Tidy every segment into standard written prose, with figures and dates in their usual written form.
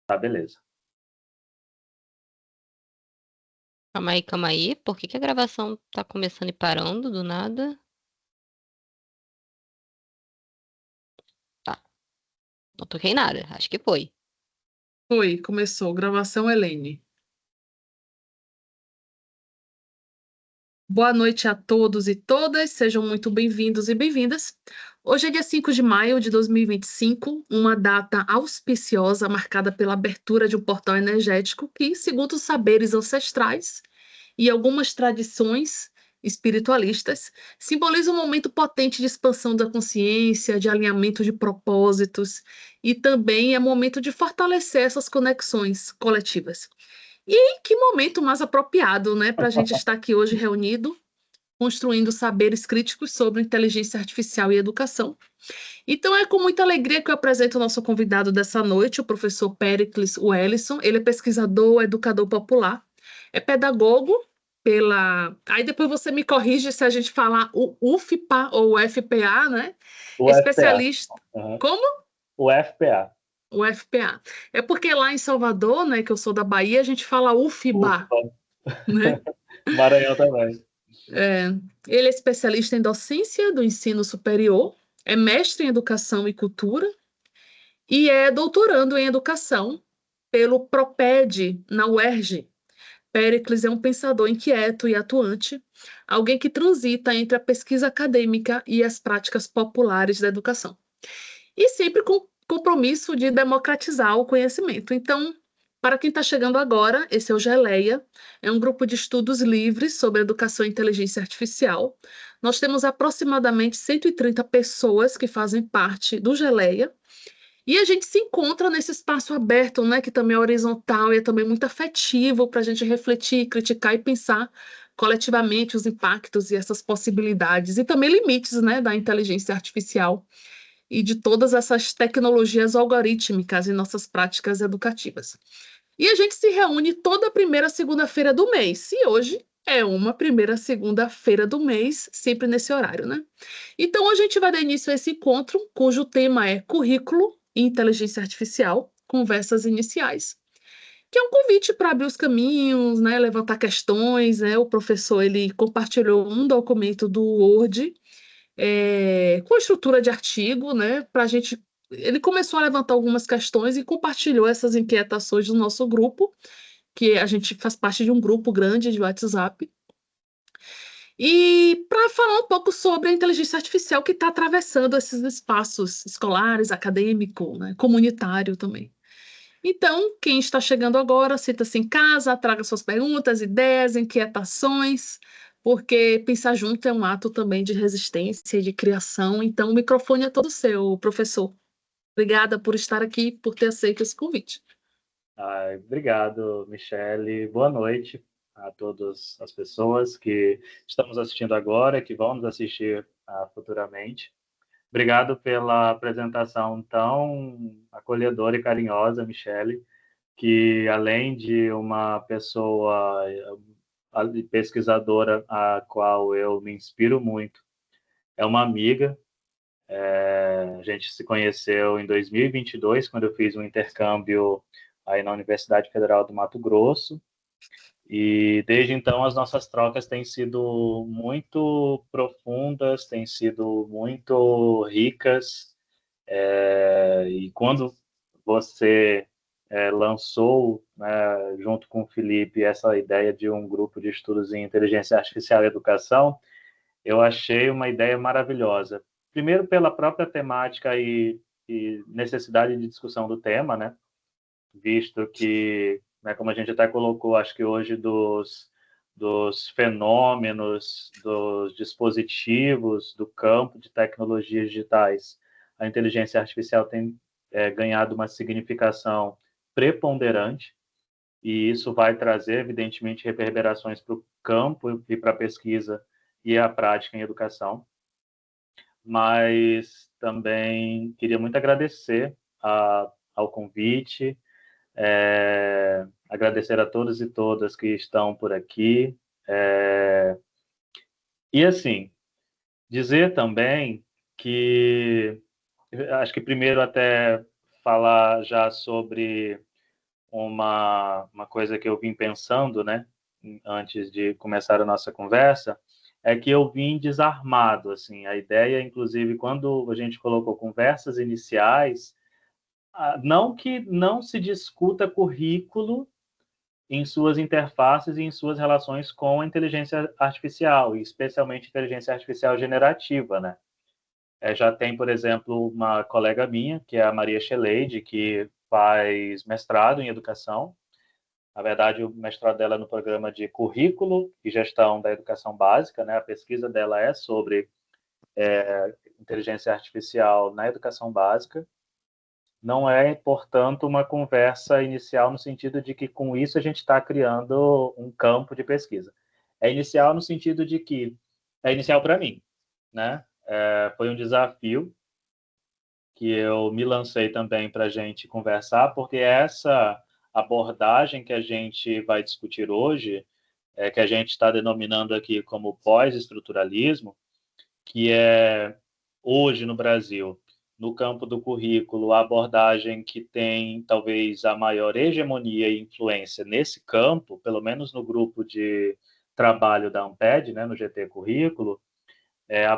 Tá, beleza. Calma aí. Por que que a gravação tá começando e parando do nada? Tá, não toquei nada. Acho que foi. Foi, começou. Gravação Helene. Boa noite a todos e todas, sejam muito bem-vindos e bem-vindas. Hoje é dia 5 de maio de 2025, uma data auspiciosa marcada pela abertura de um portal energético que, segundo os saberes ancestrais e algumas tradições espiritualistas, simboliza um momento potente de expansão da consciência, de alinhamento de propósitos e também é momento de fortalecer essas conexões coletivas. E que momento mais apropriado, né, para a gente estar aqui hoje reunido, construindo saberes críticos sobre inteligência artificial e educação. Então é com muita alegria que eu apresento o nosso convidado dessa noite, o professor Péricles Wellison. Ele é pesquisador, educador popular, é pedagogo pela... Aí depois você me corrige se a gente falar o UFPA ou o FPA, né? O FPA. Especialista... Uhum. Como? O FPA. O FPA. É porque lá em Salvador, né, que eu sou da Bahia, a gente fala UFBA, Ufa. né? Maranhão também. Ele é especialista em docência do ensino superior, é mestre em educação e cultura e é doutorando em educação pelo PROPED na UERJ. Péricles é um pensador inquieto e atuante, alguém que transita entre a pesquisa acadêmica e as práticas populares da educação. E sempre com compromisso de democratizar o conhecimento. Então, para quem está chegando agora, esse é o Geleia, é um grupo de estudos livres sobre educação e inteligência artificial. Nós temos aproximadamente 130 pessoas que fazem parte do Geleia, e a gente se encontra nesse espaço aberto, né, que também é horizontal e é também muito afetivo para a gente refletir, criticar e pensar coletivamente os impactos e essas possibilidades e também limites, né, da inteligência artificial e de todas essas tecnologias algorítmicas em nossas práticas educativas. E a gente se reúne toda primeira segunda-feira do mês, e hoje é uma primeira segunda-feira do mês, sempre nesse horário, né? Então, hoje a gente vai dar início a esse encontro, cujo tema é Currículo e Inteligência Artificial, Conversas Iniciais, que é um convite para abrir os caminhos, né, levantar questões, né? O professor, ele compartilhou um documento do Word, com estrutura de artigo, né, para a gente. Ele começou a levantar algumas questões e compartilhou essas inquietações do nosso grupo, que a gente faz parte de um grupo grande de WhatsApp. E para falar um pouco sobre a inteligência artificial que está atravessando esses espaços escolares, acadêmico, né, comunitário também. Então, quem está chegando agora, sinta-se em casa, traga suas perguntas, ideias, inquietações, porque pensar junto é um ato também de resistência e de criação. Então, o microfone é todo seu, professor. Obrigada por estar aqui, por ter aceito esse convite. Ai, obrigado, Michele. Boa noite a todas as pessoas que estamos assistindo agora e que vão nos assistir futuramente. Obrigado pela apresentação tão acolhedora e carinhosa, Michele, que além de uma pessoa pesquisadora a qual eu me inspiro muito, é uma amiga. A gente se conheceu em 2022, quando eu fiz um intercâmbio aí na Universidade Federal do Mato Grosso. E desde então as nossas trocas têm sido muito profundas, têm sido muito ricas. E quando você lançou, né, junto com o Felipe, essa ideia de um grupo de estudos em inteligência artificial e educação, eu achei uma ideia maravilhosa. Primeiro pela própria temática e necessidade de discussão do tema, né? Visto que, né, como a gente até colocou, acho que hoje dos fenômenos, dos dispositivos, do campo de tecnologias digitais, a inteligência artificial tem ganhado uma significação preponderante, e isso vai trazer, evidentemente, reverberações para o campo e para a pesquisa e a prática em educação. Mas também queria muito agradecer ao convite, agradecer a todos e todas que estão por aqui. E, assim, dizer também que acho que primeiro até falar já sobre uma coisa que eu vim pensando, né, antes de começar a nossa conversa, é que eu vim desarmado, assim, a ideia, inclusive, quando a gente colocou conversas iniciais, não que não se discuta currículo em suas interfaces e em suas relações com a inteligência artificial, e especialmente inteligência artificial generativa, né? Já tem, por exemplo, uma colega minha, que é a Maria Cheleide, que faz mestrado em educação. Na verdade, o mestrado dela é no programa de currículo e gestão da educação básica, né? A pesquisa dela é sobre inteligência artificial na educação básica. Não é, portanto, uma conversa inicial no sentido de que com isso a gente está criando um campo de pesquisa. É inicial no sentido de que é inicial para mim, né? Foi um desafio que eu me lancei também para a gente conversar, porque essa abordagem que a gente vai discutir hoje, que a gente está denominando aqui como pós-estruturalismo, que é hoje no Brasil, no campo do currículo, a abordagem que tem talvez a maior hegemonia e influência nesse campo, pelo menos no grupo de trabalho da Amped, né, no GT Currículo,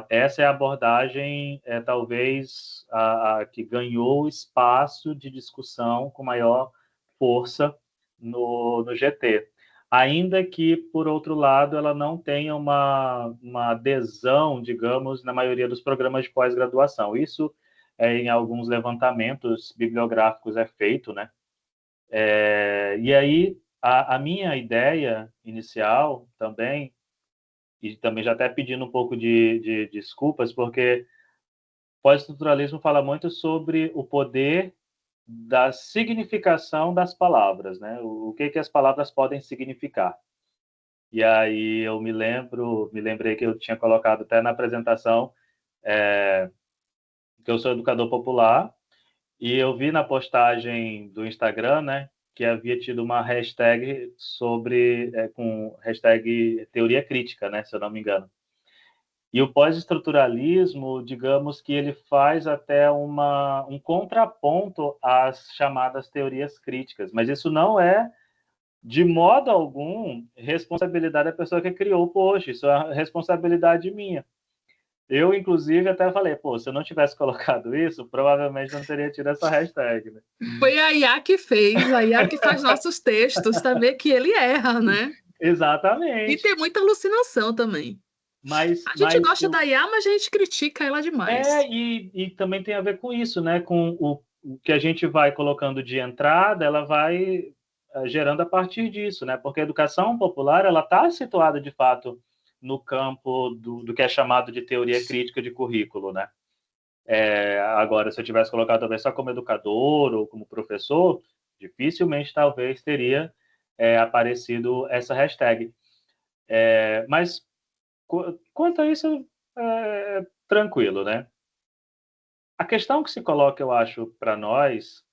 essa é a abordagem, talvez, a que ganhou espaço de discussão com maior força no GT. Ainda que, por outro lado, ela não tenha uma adesão, digamos, na maioria dos programas de pós-graduação. Isso, em alguns levantamentos bibliográficos, é feito, né? E aí, a minha ideia inicial também, e também já até pedindo um pouco de desculpas, porque pós-estruturalismo fala muito sobre o poder da significação das palavras, né? O que as palavras podem significar. E aí eu me lembrei que eu tinha colocado até na apresentação que eu sou educador popular, e eu vi na postagem do Instagram, né, que havia tido uma hashtag com hashtag teoria crítica, né, se eu não me engano. E o pós-estruturalismo, digamos que ele faz até um contraponto às chamadas teorias críticas, mas isso não é, de modo algum, responsabilidade da pessoa que criou o post, isso é responsabilidade minha. Eu, inclusive, até falei, pô, se eu não tivesse colocado isso, provavelmente não teria tido essa hashtag, né? Foi a IA que fez, a IA que faz nossos textos, também que ele erra, né? E Exatamente. tem muita alucinação também. Mas, A gente mas gosta da IA, mas a gente critica ela demais. e também tem a ver com isso, né? Com o que a gente vai colocando de entrada, ela vai gerando a partir disso, né? Porque a educação popular, ela está situada, de fato, no campo do que é chamado de teoria crítica de currículo, né? Agora, se eu tivesse colocado talvez só como educador ou como professor, dificilmente talvez teria aparecido essa hashtag. Mas quanto a isso, tranquilo, né? A questão que se coloca, eu acho, para nós,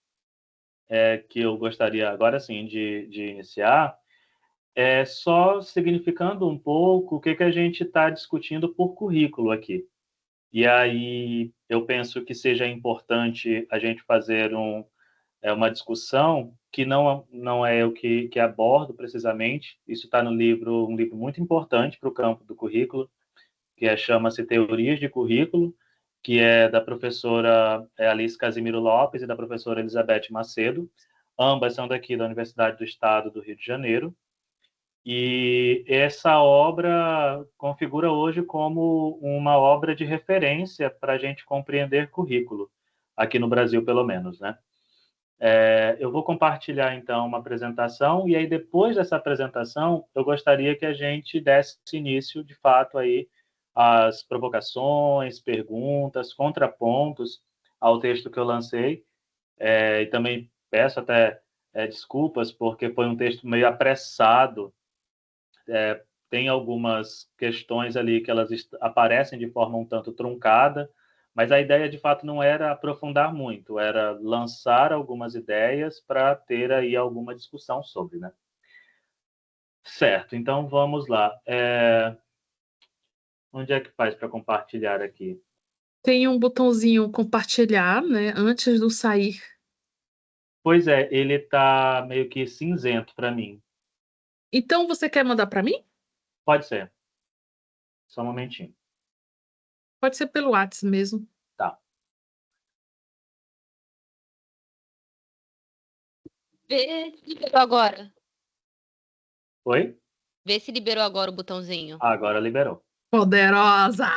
que eu gostaria agora sim de iniciar, é só significando um pouco o que a gente está discutindo por currículo aqui. E aí eu penso que seja importante a gente fazer uma discussão que não é eu que abordo precisamente. Isso está no livro, um livro muito importante para o campo do currículo, que chama-se Teorias de Currículo, que é da professora Alice Casimiro Lopes e da professora Elizabeth Macedo. Ambas são daqui da Universidade do Estado do Rio de Janeiro. E essa obra configura hoje como uma obra de referência para a gente compreender currículo, aqui no Brasil, pelo menos, né? Eu vou compartilhar, então, uma apresentação, e aí, depois dessa apresentação, eu gostaria que a gente desse início, de fato, aí, às provocações, perguntas, contrapontos ao texto que eu lancei, e também peço até desculpas, porque foi um texto meio apressado, tem algumas questões ali que elas aparecem de forma um tanto truncada, mas a ideia de fato não era aprofundar muito, era lançar algumas ideias para ter aí alguma discussão sobre, né? Certo, então vamos lá. Onde é que faz para compartilhar aqui? Tem um botãozinho compartilhar, né? Antes do sair Pois é, ele tá meio que cinzento para mim. Então, você quer mandar para mim? Pode ser. Só um momentinho. Pode ser pelo WhatsApp mesmo. Tá. Vê se liberou agora. Oi? Vê se liberou agora o botãozinho. Agora liberou. Poderosa!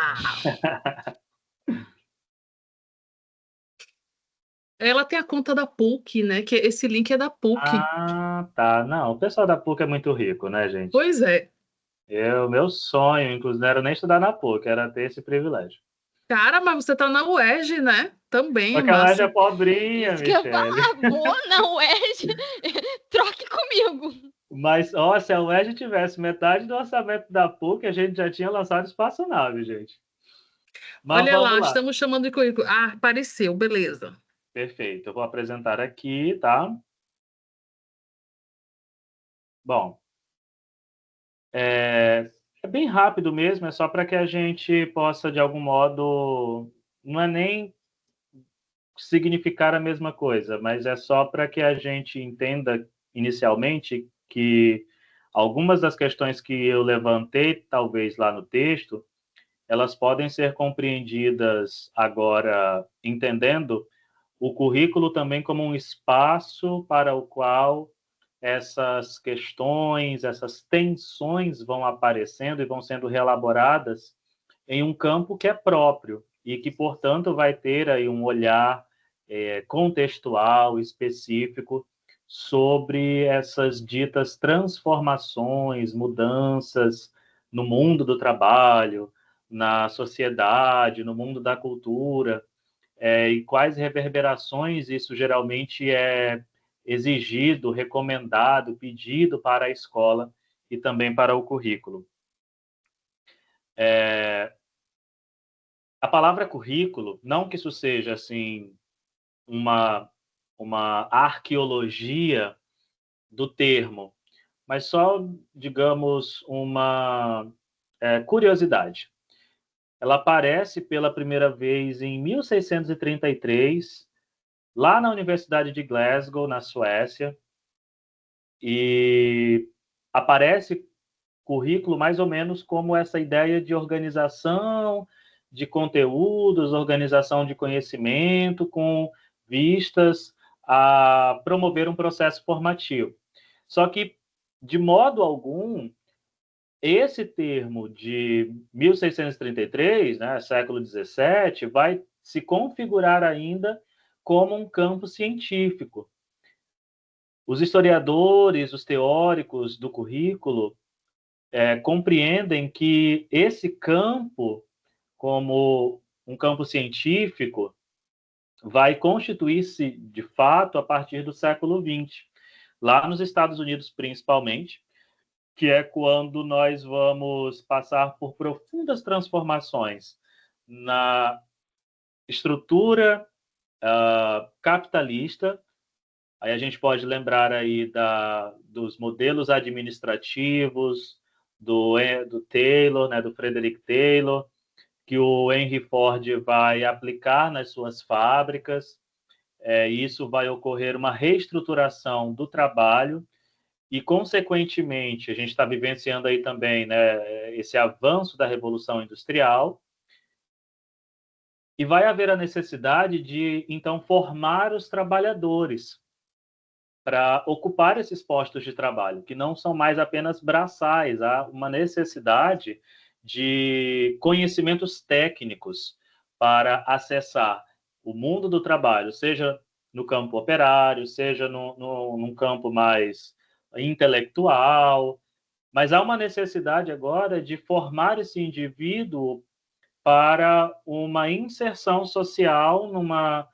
Ela tem a conta da PUC, né? Que esse link é da PUC. Ah, tá. Não, o pessoal da PUC é muito rico, né, gente? Pois é. Meu sonho, inclusive, não era nem estudar na PUC, era ter esse privilégio. Cara, mas você tá na UERJ, né? Também, Só que a UERJ é massa. pobrinha, Isso que eu ia Michele. falar, boa na UERJ. Troque comigo. Mas, ó, se a UERJ tivesse metade do orçamento da PUC, a gente já tinha lançado espaçonave, gente. Mas Olha lá, vamos lá. estamos chamando de currículo. Ah, apareceu, beleza. Perfeito. Eu vou apresentar aqui, tá? Bom, é bem rápido mesmo, é só para que a gente possa, de algum modo, não é nem significar a mesma coisa, mas é só para que a gente entenda inicialmente que algumas das questões que eu levantei, talvez lá no texto, elas podem ser compreendidas agora entendendo o currículo também como um espaço para o qual essas questões, essas tensões vão aparecendo e vão sendo reelaboradas em um campo que é próprio e que, portanto, vai ter aí um olhar contextual, específico, sobre essas ditas transformações, mudanças no mundo do trabalho, na sociedade, no mundo da cultura, e quais reverberações isso geralmente é exigido, recomendado, pedido para a escola e também para o currículo. A palavra currículo, não que isso seja assim uma arqueologia do termo, mas só, digamos, uma curiosidade. Ela aparece pela primeira vez em 1633, lá na Universidade de Glasgow, na Suécia, e aparece currículo mais ou menos como essa ideia de organização de conteúdos, organização de conhecimento com vistas a promover um processo formativo. Só que, de modo algum, esse termo de 1633, né, século XVII, vai se configurar ainda como um campo científico. Os historiadores, os teóricos do currículo compreendem que esse campo, como um campo científico, vai constituir-se, de fato, a partir do século XX, lá nos Estados Unidos, principalmente, que é quando nós vamos passar por profundas transformações na estrutura capitalista. Aí a gente pode lembrar aí dos modelos administrativos do Taylor, né, do Frederick Taylor, que o Henry Ford vai aplicar nas suas fábricas. Isso vai ocorrer uma reestruturação do trabalho e, consequentemente, a gente está vivenciando aí também, né, esse avanço da Revolução Industrial, e vai haver a necessidade de, então, formar os trabalhadores para ocupar esses postos de trabalho, que não são mais apenas braçais, há uma necessidade de conhecimentos técnicos para acessar o mundo do trabalho, seja no campo operário, seja num campo mais intelectual, mas há uma necessidade agora de formar esse indivíduo para uma inserção social, numa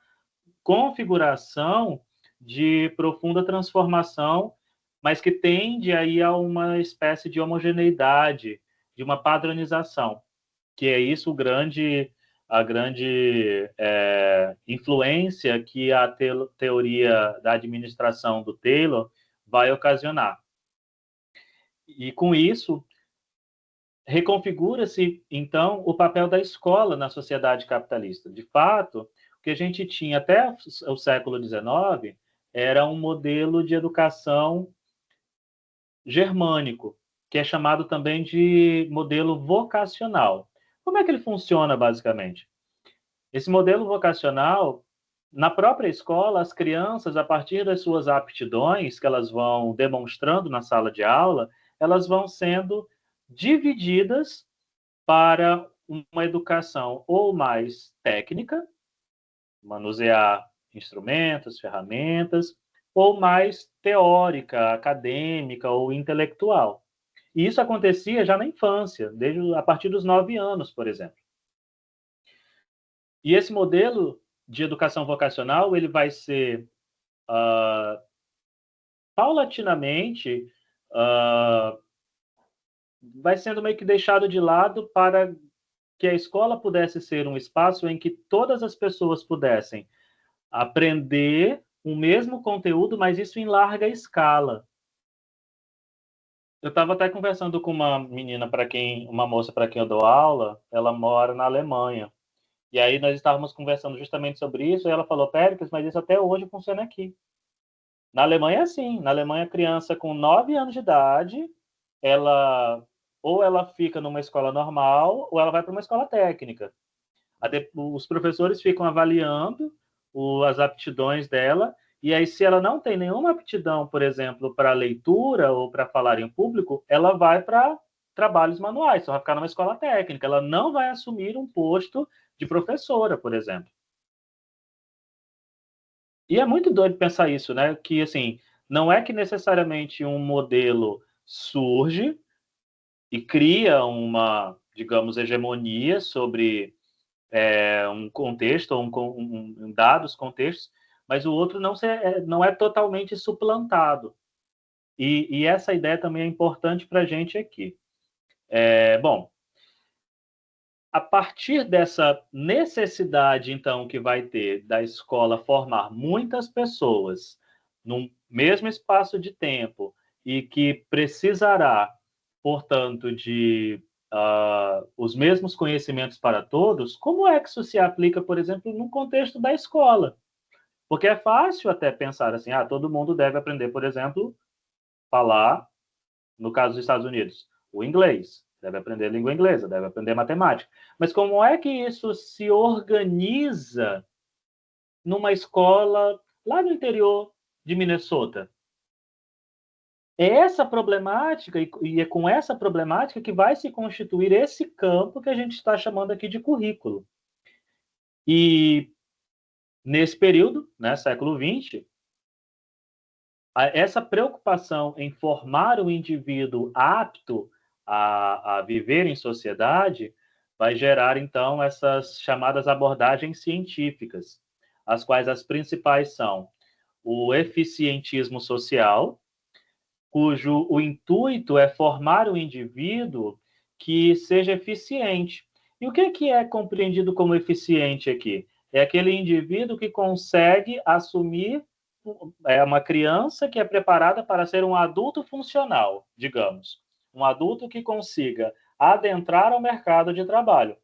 configuração de profunda transformação, mas que tende aí a uma espécie de homogeneidade, de uma padronização, que é isso a grande influência que a teoria da administração do Taylor vai ocasionar. E com isso, reconfigura-se, então, o papel da escola na sociedade capitalista. De fato, o que a gente tinha até o século XIX era um modelo de educação germânico, que é chamado também de modelo vocacional. Como é que ele funciona, basicamente? Esse modelo vocacional, na própria escola, as crianças, a partir das suas aptidões que elas vão demonstrando na sala de aula, elas vão sendo divididas para uma educação ou mais técnica, manusear instrumentos, ferramentas, ou mais teórica, acadêmica ou intelectual. E isso acontecia já na infância, desde a partir dos 9 anos, por exemplo. E esse modelo de educação vocacional ele vai ser paulatinamente vai sendo meio que deixado de lado para que a escola pudesse ser um espaço em que todas as pessoas pudessem aprender o mesmo conteúdo, mas isso em larga escala. Eu estava até conversando com uma moça para quem eu dou aula, ela mora na Alemanha. E aí nós estávamos conversando justamente sobre isso, e ela falou, Péricles, mas isso até hoje funciona aqui. Na Alemanha é assim, na Alemanha a criança com 9 anos de idade, ou ela fica numa escola normal, ou ela vai para uma escola técnica. Os professores ficam avaliando as aptidões dela, e aí se ela não tem nenhuma aptidão, por exemplo, para leitura ou para falar em público, ela vai para trabalhos manuais, só vai ficar numa escola técnica, ela não vai assumir um posto de professora, por exemplo. E é muito doido pensar isso, né? Que, assim, não é que necessariamente um modelo surge e cria uma, digamos, hegemonia sobre um contexto, ou dados contextos, mas o outro não é totalmente suplantado. E essa ideia também é importante para a gente aqui. Bom, a partir dessa necessidade, então, que vai ter da escola formar muitas pessoas num mesmo espaço de tempo e que precisará, portanto, de os mesmos conhecimentos para todos, como é que isso se aplica, por exemplo, no contexto da escola? Porque é fácil até pensar assim, todo mundo deve aprender, por exemplo, falar, no caso dos Estados Unidos, o inglês, deve aprender língua inglesa, deve aprender matemática. Mas como é que isso se organiza numa escola lá no interior de Minnesota? É essa problemática, e é com essa problemática que vai se constituir esse campo que a gente está chamando aqui de currículo. E nesse período, né, século XX, essa preocupação em formar o indivíduo apto a viver em sociedade vai gerar, então, essas chamadas abordagens científicas, as quais as principais são o eficientismo social, cujo o intuito é formar um indivíduo que seja eficiente. E o que é compreendido como eficiente aqui? É aquele indivíduo que consegue assumir uma criança que é preparada para ser um adulto funcional, digamos. Um adulto que consiga adentrar ao mercado de trabalho.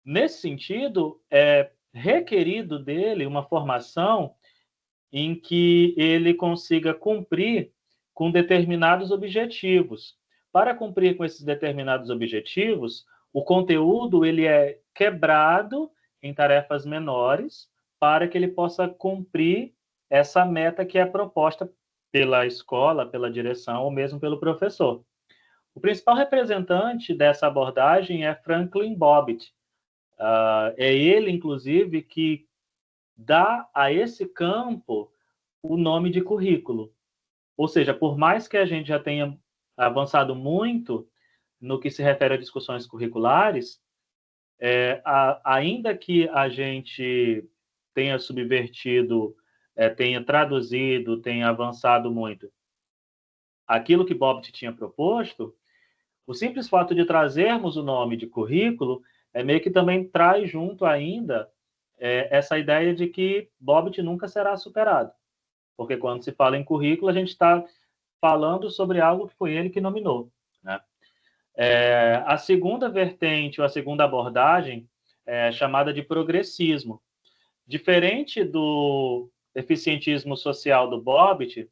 Nesse sentido, é requerido dele uma formação em que ele consiga cumprir com determinados objetivos. Para cumprir com esses determinados objetivos, o conteúdo ele é quebrado em tarefas menores para que ele possa cumprir essa meta que é proposta pela escola, pela direção ou mesmo pelo professor. O principal representante dessa abordagem é Franklin Bobbitt. É ele, inclusive, que dá a esse campo o nome de currículo. Ou seja, por mais que a gente já tenha avançado muito no que se refere a discussões curriculares, ainda que a gente tenha subvertido, tenha traduzido, tenha avançado muito aquilo que Bobbitt tinha proposto, o simples fato de trazermos o nome de currículo meio que também traz junto ainda essa ideia de que Bobbitt nunca será superado. Porque quando se fala em currículo, a gente está falando sobre algo que foi ele que nominou, né? A segunda vertente, ou a segunda abordagem, é chamada de progressismo. Diferente do eficientismo social do Bobbitt,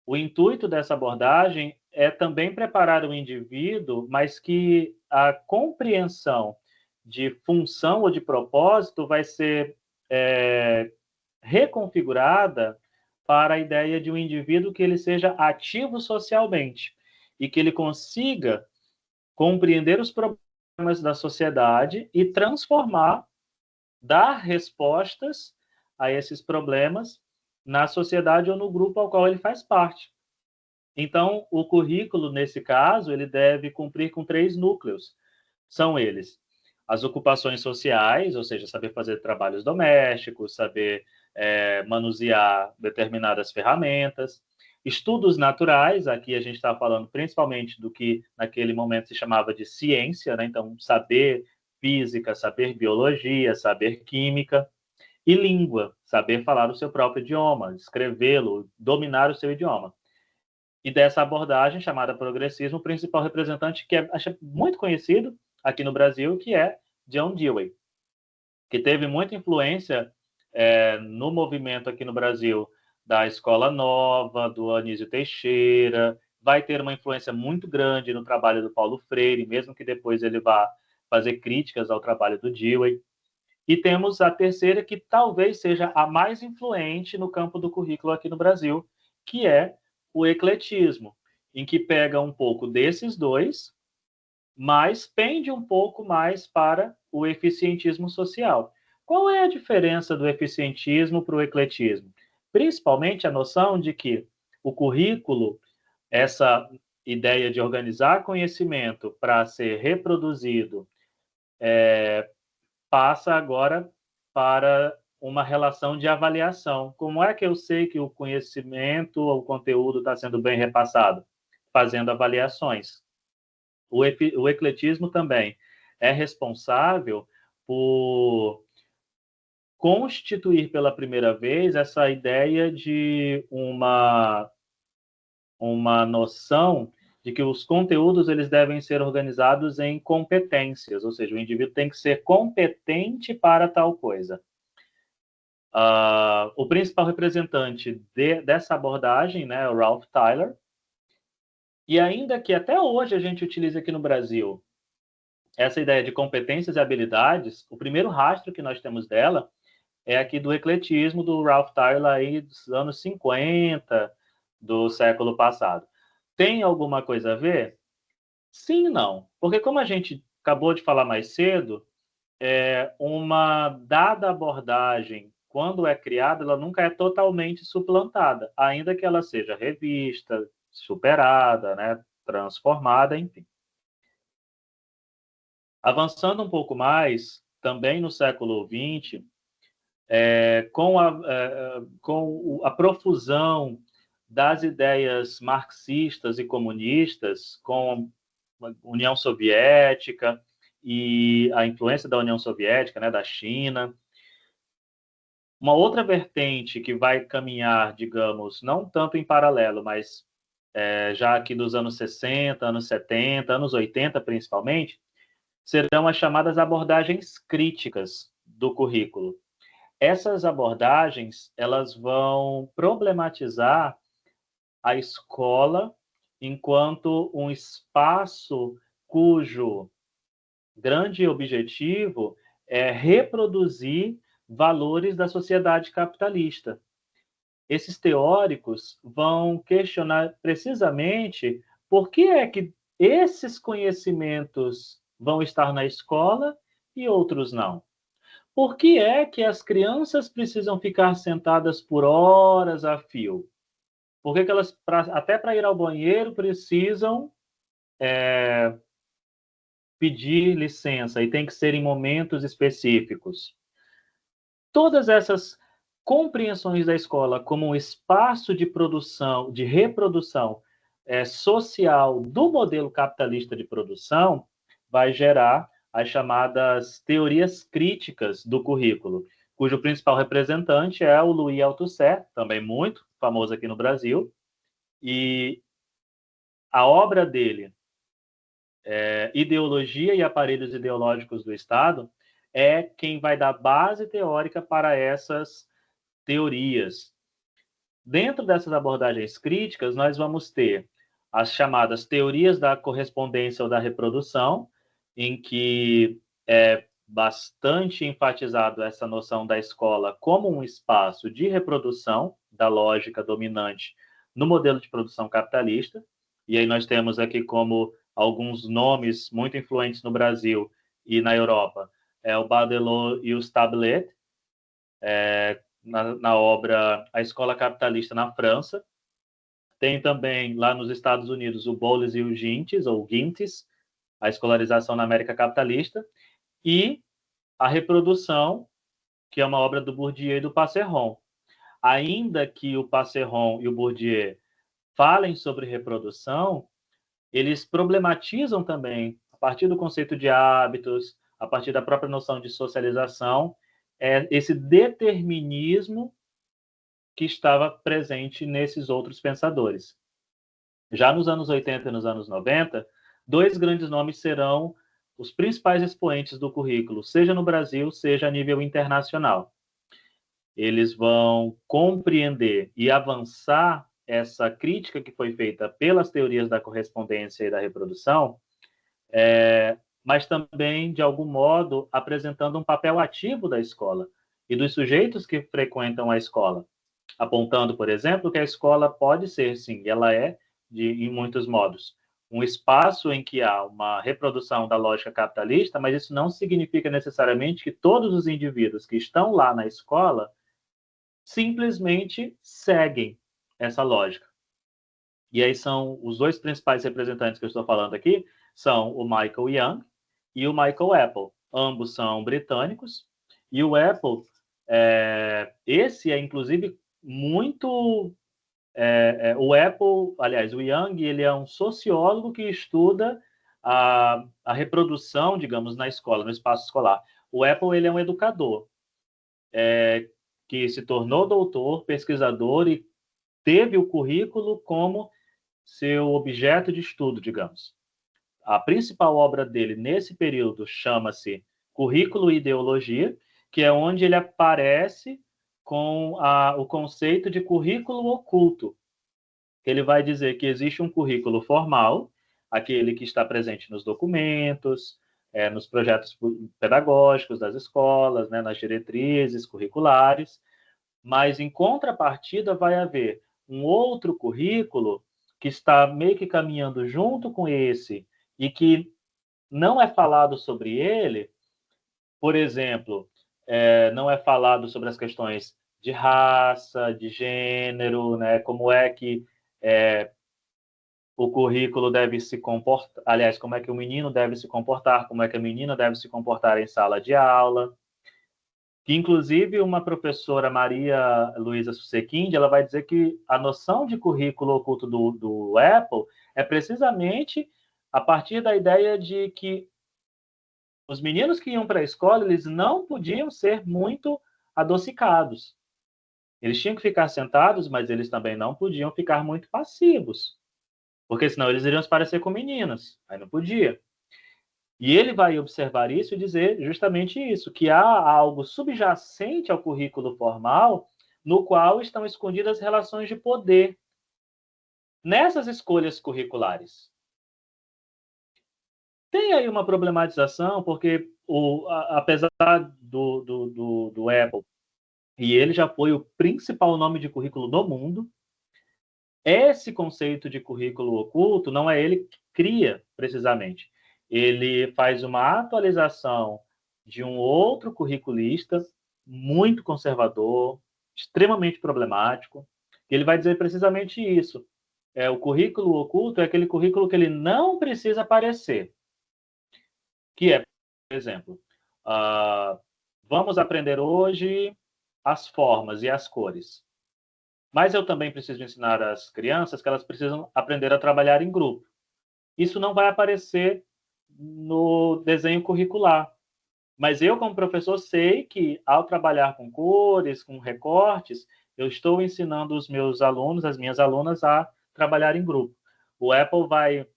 o intuito dessa abordagem é também preparar o indivíduo, mas que a compreensão de função ou de propósito vai ser reconfigurada para a ideia de um indivíduo que ele seja ativo socialmente e que ele consiga compreender os problemas da sociedade e transformar, dar respostas a esses problemas na sociedade ou no grupo ao qual ele faz parte. Então, o currículo, nesse caso, ele deve cumprir com 3 núcleos. São eles: as ocupações sociais, ou seja, saber fazer trabalhos domésticos, saber manusear determinadas ferramentas. Estudos naturais, aqui a gente está falando principalmente do que naquele momento se chamava de ciência, né? Então, saber física, saber biologia, saber química. E língua, saber falar o seu próprio idioma, escrevê-lo, dominar o seu idioma. E dessa abordagem chamada progressismo, o principal representante, que acho muito conhecido aqui no Brasil, que é John Dewey, que teve muita influência no movimento aqui no Brasil da Escola Nova, do Anísio Teixeira, vai ter uma influência muito grande no trabalho do Paulo Freire, mesmo que depois ele vá fazer críticas ao trabalho do Dewey. E temos a terceira, que talvez seja a mais influente no campo do currículo aqui no Brasil, que é o ecletismo, em que pega um pouco desses dois, mas pende um pouco mais para o eficientismo social. Qual é a diferença do eficientismo para o ecletismo? Principalmente a noção de que o currículo, essa ideia de organizar conhecimento para ser reproduzido, passa agora para uma relação de avaliação. Como é que eu sei que o conhecimento, o conteúdo está sendo bem repassado? Fazendo avaliações. O ecletismo também é responsável por constituir pela primeira vez essa ideia de uma noção de que os conteúdos eles devem ser organizados em competências, ou seja, o indivíduo tem que ser competente para tal coisa. O principal representante dessa abordagem, né, é o Ralph Tyler, e ainda que até hoje a gente utiliza aqui no Brasil essa ideia de competências e habilidades, o primeiro rastro que nós temos dela é aqui do ecletismo do Ralph Tyler aí dos anos 50 do século passado. Tem alguma coisa a ver? Sim e não. Porque como a gente acabou de falar mais cedo, uma dada abordagem, quando é criada, ela nunca é totalmente suplantada, ainda que ela seja revista, superada, né, transformada, enfim. Avançando um pouco mais, também no século XX, com a profusão das ideias marxistas e comunistas, com a União Soviética e a influência da União Soviética, né, da China. Uma outra vertente que vai caminhar, digamos, não tanto em paralelo, mas já aqui dos anos 60, anos 70, anos 80 principalmente, serão as chamadas abordagens críticas do currículo. Essas abordagens, elas vão problematizar a escola enquanto um espaço cujo grande objetivo é reproduzir valores da sociedade capitalista. Esses teóricos vão questionar precisamente por que é que esses conhecimentos vão estar na escola e outros não. Por que é que as crianças precisam ficar sentadas por horas a fio? Por que elas, até para ir ao banheiro, precisam pedir licença e tem que ser em momentos específicos? Todas essas compreensões da escola como um espaço de produção, de reprodução social do modelo capitalista de produção, vai gerar as chamadas teorias críticas do currículo, cujo principal representante é o Louis Althusser, também muito famoso aqui no Brasil, e a obra dele, Ideologia e Aparelhos Ideológicos do Estado, é quem vai dar base teórica para essas teorias. Dentro dessas abordagens críticas, nós vamos ter as chamadas teorias da correspondência ou da reprodução, em que é bastante enfatizado essa noção da escola como um espaço de reprodução da lógica dominante no modelo de produção capitalista. E aí nós temos aqui como alguns nomes muito influentes no Brasil e na Europa, o Baudelot e o Stablet, na obra A Escola Capitalista na França. Tem também lá nos Estados Unidos o Boles e o Gintes, ou Gintes, A Escolarização na América Capitalista, e A Reprodução, que é uma obra do Bourdieu e do Passeron. Ainda que o Passeron e o Bourdieu falem sobre reprodução, eles problematizam também, a partir do conceito de hábitos, a partir da própria noção de socialização, esse determinismo que estava presente nesses outros pensadores. Já nos anos 80 e nos anos 90, dois grandes nomes serão os principais expoentes do currículo, seja no Brasil, seja a nível internacional. Eles vão compreender e avançar essa crítica que foi feita pelas teorias da correspondência e da reprodução, mas também, de algum modo, apresentando um papel ativo da escola e dos sujeitos que frequentam a escola, apontando, por exemplo, que a escola pode ser, sim, ela é, em muitos modos, um espaço em que há uma reprodução da lógica capitalista, mas isso não significa necessariamente que todos os indivíduos que estão lá na escola simplesmente seguem essa lógica. E aí são os dois principais representantes que eu estou falando aqui, são o Michael Young e o Michael Apple. Ambos são britânicos, e o Apple, esse é inclusive muito... o Apple, aliás, o Young, ele é um sociólogo que estuda a reprodução, digamos, na escola, no espaço escolar. O Apple, ele é um educador, que se tornou doutor, pesquisador e teve o currículo como seu objeto de estudo, digamos. A principal obra dele nesse período chama-se Currículo e Ideologia, que é onde ele aparece com o conceito de currículo oculto. Ele vai dizer que existe um currículo formal, aquele que está presente nos documentos, nos projetos pedagógicos das escolas, nas diretrizes curriculares, mas, em contrapartida, vai haver um outro currículo que está meio que caminhando junto com esse e que não é falado sobre ele. Por exemplo, não é falado sobre as questões de raça, de gênero, como é que o currículo deve se comportar, aliás, como é que o menino deve se comportar, como é que a menina deve se comportar em sala de aula. Que, inclusive, uma professora, Maria Luísa Susequinde, ela vai dizer que a noção de currículo oculto do Apple é precisamente a partir da ideia de que os meninos que iam para a escola, eles não podiam ser muito adocicados. Eles tinham que ficar sentados, mas eles também não podiam ficar muito passivos, porque senão eles iriam se parecer com meninas, aí não podia. E ele vai observar isso e dizer justamente isso, que há algo subjacente ao currículo formal no qual estão escondidas relações de poder nessas escolhas curriculares. Tem aí uma problematização, porque apesar do Apple, e ele já foi o principal nome de currículo do mundo, esse conceito de currículo oculto não é ele que cria, precisamente. Ele faz uma atualização de um outro curriculista muito conservador, extremamente problemático. Ele vai dizer precisamente isso. O currículo oculto é aquele currículo que ele não precisa aparecer. Que é, por exemplo, vamos aprender hoje as formas e as cores. Mas eu também preciso ensinar às crianças que elas precisam aprender a trabalhar em grupo. Isso não vai aparecer no desenho curricular. Mas eu, como professor, sei que, ao trabalhar com cores, com recortes, eu estou ensinando os meus alunos, as minhas alunas, a trabalhar em grupo. O Apple vai,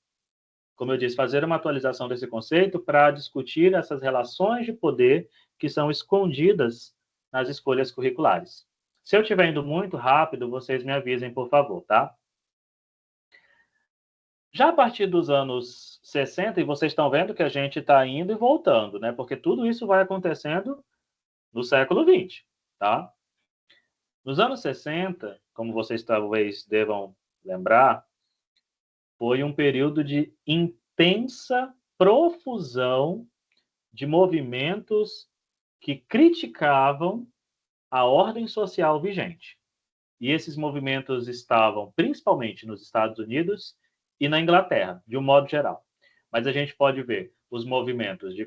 como eu disse, fazer uma atualização desse conceito para discutir essas relações de poder que são escondidas nas escolhas curriculares. Se eu estiver indo muito rápido, vocês me avisem, por favor, tá? Já a partir dos anos 60, e vocês estão vendo que a gente está indo e voltando, né? Porque tudo isso vai acontecendo no século XX, tá? Nos anos 60, como vocês talvez devam lembrar, foi um período de intensa profusão de movimentos que criticavam a ordem social vigente. E esses movimentos estavam principalmente nos Estados Unidos e na Inglaterra, de um modo geral. Mas a gente pode ver os movimentos de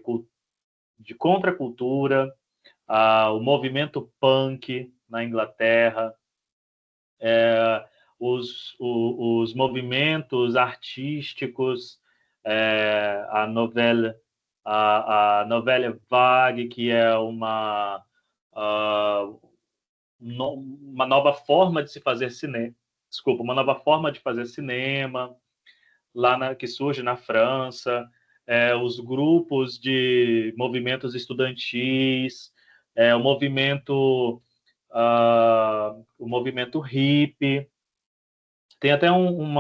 contracultura, o movimento punk na Inglaterra, os movimentos artísticos, a novela vague, que é uma nova forma de se fazer cinema, uma nova forma de fazer cinema, que surge na França, os grupos de movimentos estudantis, o movimento hippie. Tem até um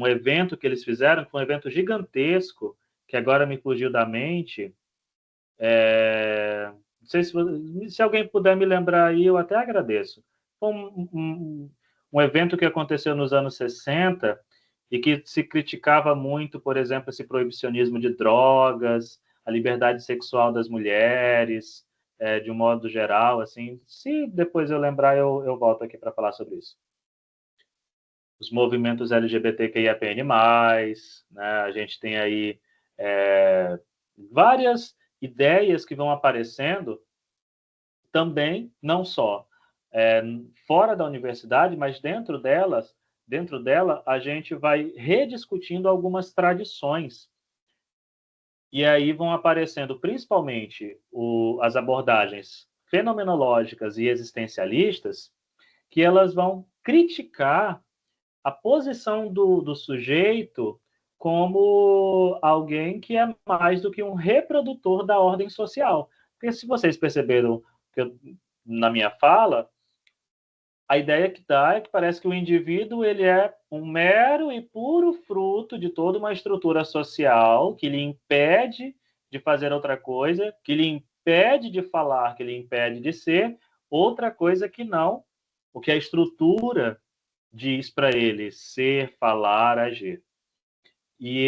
evento que eles fizeram, que foi um evento gigantesco, que agora me fugiu da mente. Não sei se alguém puder me lembrar aí, eu até agradeço. Foi um evento que aconteceu nos anos 60 e que se criticava muito, por exemplo, esse proibicionismo de drogas, a liberdade sexual das mulheres, de um modo geral, assim. Se depois eu lembrar, eu volto aqui para falar sobre isso. Os movimentos LGBTQIAPN+, né? A gente tem aí várias ideias que vão aparecendo também, não só fora da universidade, mas dentro dela, a gente vai rediscutindo algumas tradições. E aí vão aparecendo principalmente as abordagens fenomenológicas e existencialistas, que elas vão criticar a posição do sujeito como alguém que é mais do que um reprodutor da ordem social. Porque se vocês perceberam na minha fala, a ideia que dá é que parece que o indivíduo ele é um mero e puro fruto de toda uma estrutura social que lhe impede de fazer outra coisa, que lhe impede de falar, que lhe impede de ser outra coisa que não o que a estrutura diz para ele ser, falar, agir. E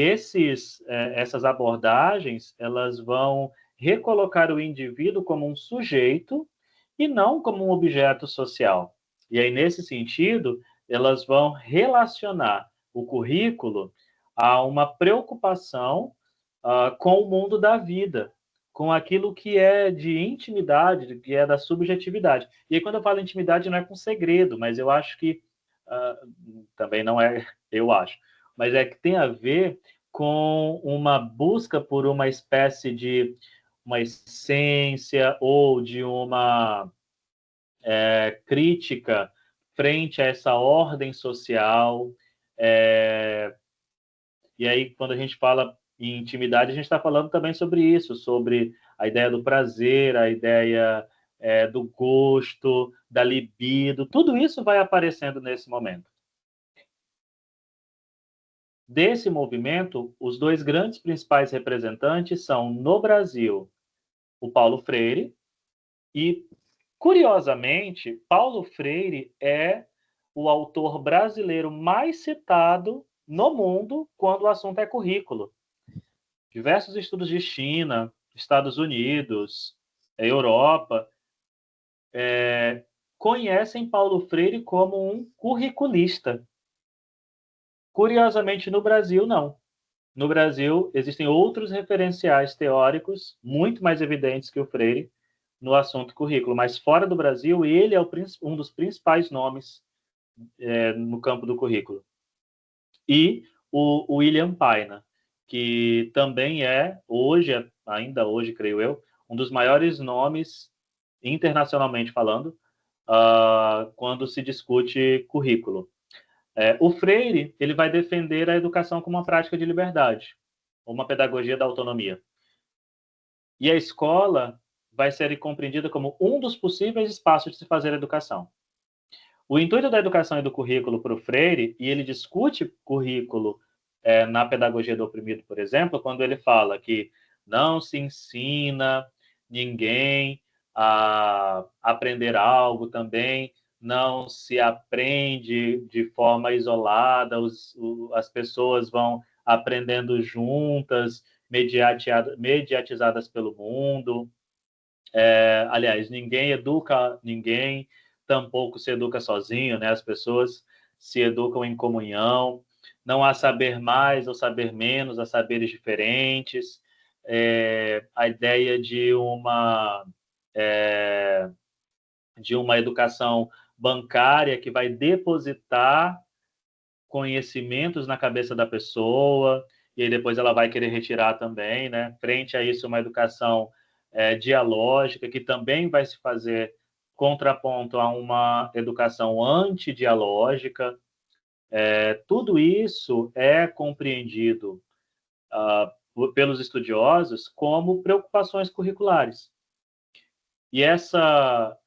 essas abordagens, elas vão recolocar o indivíduo como um sujeito e não como um objeto social. E aí, nesse sentido, elas vão relacionar o currículo a uma preocupação com o mundo da vida, com aquilo que é de intimidade, que é da subjetividade. E aí, quando eu falo intimidade, não é com segredo, mas eu acho que também não é, eu acho, mas é que tem a ver com uma busca por uma espécie de uma essência ou de uma crítica frente a essa ordem social. E aí, quando a gente fala em intimidade, a gente está falando também sobre isso, sobre a ideia do prazer, a ideia do gosto, da libido, tudo isso vai aparecendo nesse momento. Desse movimento, os dois grandes principais representantes são, no Brasil, o Paulo Freire e, curiosamente, Paulo Freire é o autor brasileiro mais citado no mundo quando o assunto é currículo. Diversos estudos de China, Estados Unidos, Europa, conhecem Paulo Freire como um curriculista. Curiosamente, no Brasil, não. No Brasil, existem outros referenciais teóricos muito mais evidentes que o Freire no assunto currículo, mas fora do Brasil, ele é um dos principais nomes no campo do currículo. E o William Paina, que também é, ainda hoje, creio eu, um dos maiores nomes, internacionalmente falando, quando se discute currículo. O Freire, ele vai defender a educação como uma prática de liberdade, uma pedagogia da autonomia. E a escola vai ser compreendida como um dos possíveis espaços de se fazer educação. O intuito da educação e do currículo para o Freire, e ele discute currículo na pedagogia do oprimido, por exemplo, quando ele fala que não se ensina ninguém a aprender algo também, não se aprende de forma isolada, as pessoas vão aprendendo juntas, mediatizadas pelo mundo. Aliás, ninguém educa ninguém, tampouco se educa sozinho, né? As pessoas se educam em comunhão, não há saber mais ou saber menos, há saberes diferentes. A ideia de uma educação bancária que vai depositar conhecimentos na cabeça da pessoa e aí depois ela vai querer retirar também, né? Frente a isso, uma educação dialógica que também vai se fazer contraponto a uma educação antidialógica. Tudo isso é compreendido pelos estudiosos como preocupações curriculares. E essa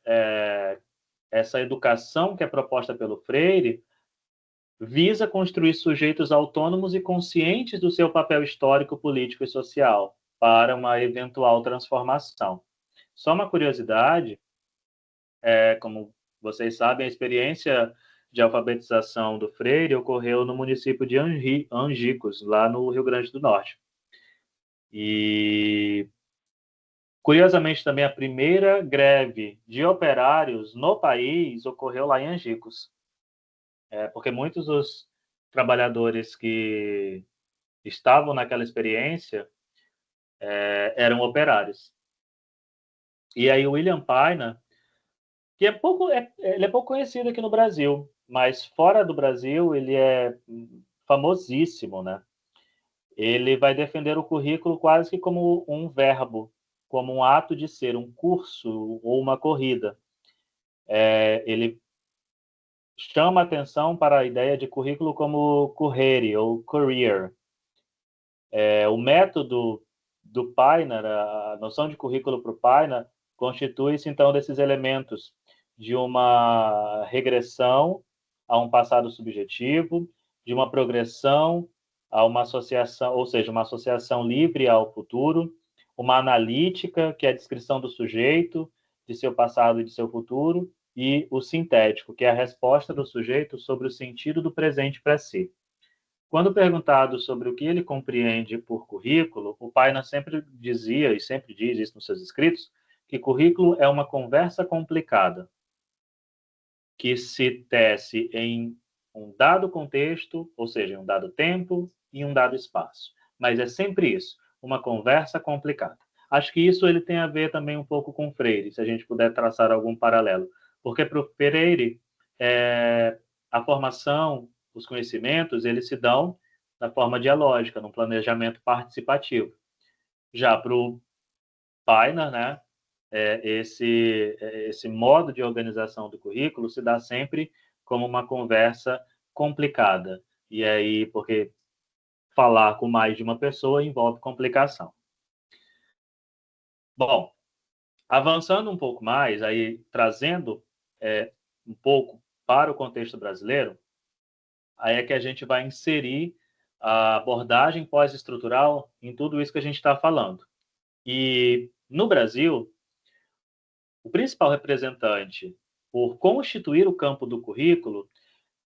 educação que é proposta pelo Freire visa construir sujeitos autônomos e conscientes do seu papel histórico, político e social para uma eventual transformação. Só uma curiosidade, como vocês sabem, a experiência de alfabetização do Freire ocorreu no município de Angicos, lá no Rio Grande do Norte. E, curiosamente, também a primeira greve de operários no país ocorreu lá em Angicos. Porque muitos dos trabalhadores que estavam naquela experiência eram operários. E aí o William Paina, que ele é pouco conhecido aqui no Brasil, mas fora do Brasil ele é famosíssimo, né? Ele vai defender o currículo quase que como um verbo, como um ato de ser, um curso ou uma corrida. Ele chama atenção para a ideia de currículo como currere ou career. O método do Painer, a noção de currículo para o Painer, constitui-se, então, desses elementos de uma regressão a um passado subjetivo, de uma progressão a uma associação, ou seja, uma associação livre ao futuro, uma analítica, que é a descrição do sujeito, de seu passado e de seu futuro, e o sintético, que é a resposta do sujeito sobre o sentido do presente para si. Quando perguntado sobre o que ele compreende por currículo, o Paina sempre dizia, e sempre diz isso nos seus escritos, que currículo é uma conversa complicada, que se tece em um dado contexto, ou seja, em um dado tempo e um dado espaço. Mas é sempre isso, uma conversa complicada. Acho que isso ele tem a ver também um pouco com Freire, se a gente puder traçar algum paralelo. Porque para o Freire, a formação, os conhecimentos, eles se dão da forma dialógica, num planejamento participativo. Já para o Painer, né, esse modo de organização do currículo se dá sempre como uma conversa complicada. E aí, porque falar com mais de uma pessoa envolve complicação. Bom, avançando um pouco mais, aí trazendo um pouco para o contexto brasileiro, aí é que a gente vai inserir a abordagem pós-estrutural em tudo isso que a gente está falando. E no Brasil, o principal representante por constituir o campo do currículo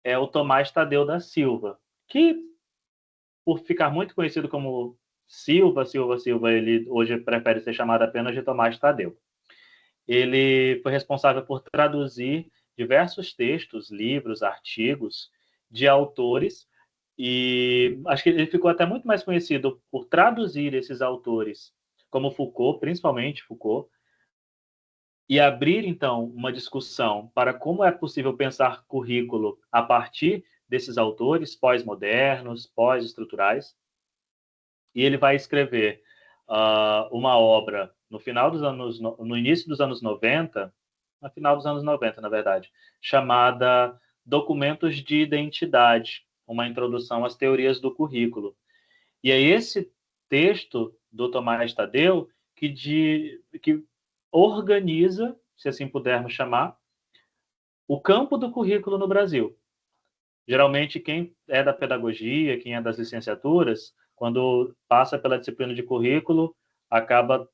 é o Tomás Tadeu da Silva, que, por ficar muito conhecido como Silva, ele hoje prefere ser chamado apenas de Tomás Tadeu. Ele foi responsável por traduzir diversos textos, livros, artigos de autores, e acho que ele ficou até muito mais conhecido por traduzir esses autores, como Foucault, principalmente Foucault, e abrir, então, uma discussão para como é possível pensar currículo a partir desses autores pós-modernos, pós-estruturais. E ele vai escrever uma obra no início dos anos 90, no final dos anos 90, na verdade, chamada Documentos de Identidade, uma introdução às teorias do currículo. E é esse texto do Tomás Tadeu que organiza, se assim pudermos chamar, o campo do currículo no Brasil. Geralmente, quem é da pedagogia, quem é das licenciaturas, quando passa pela disciplina de currículo, acaba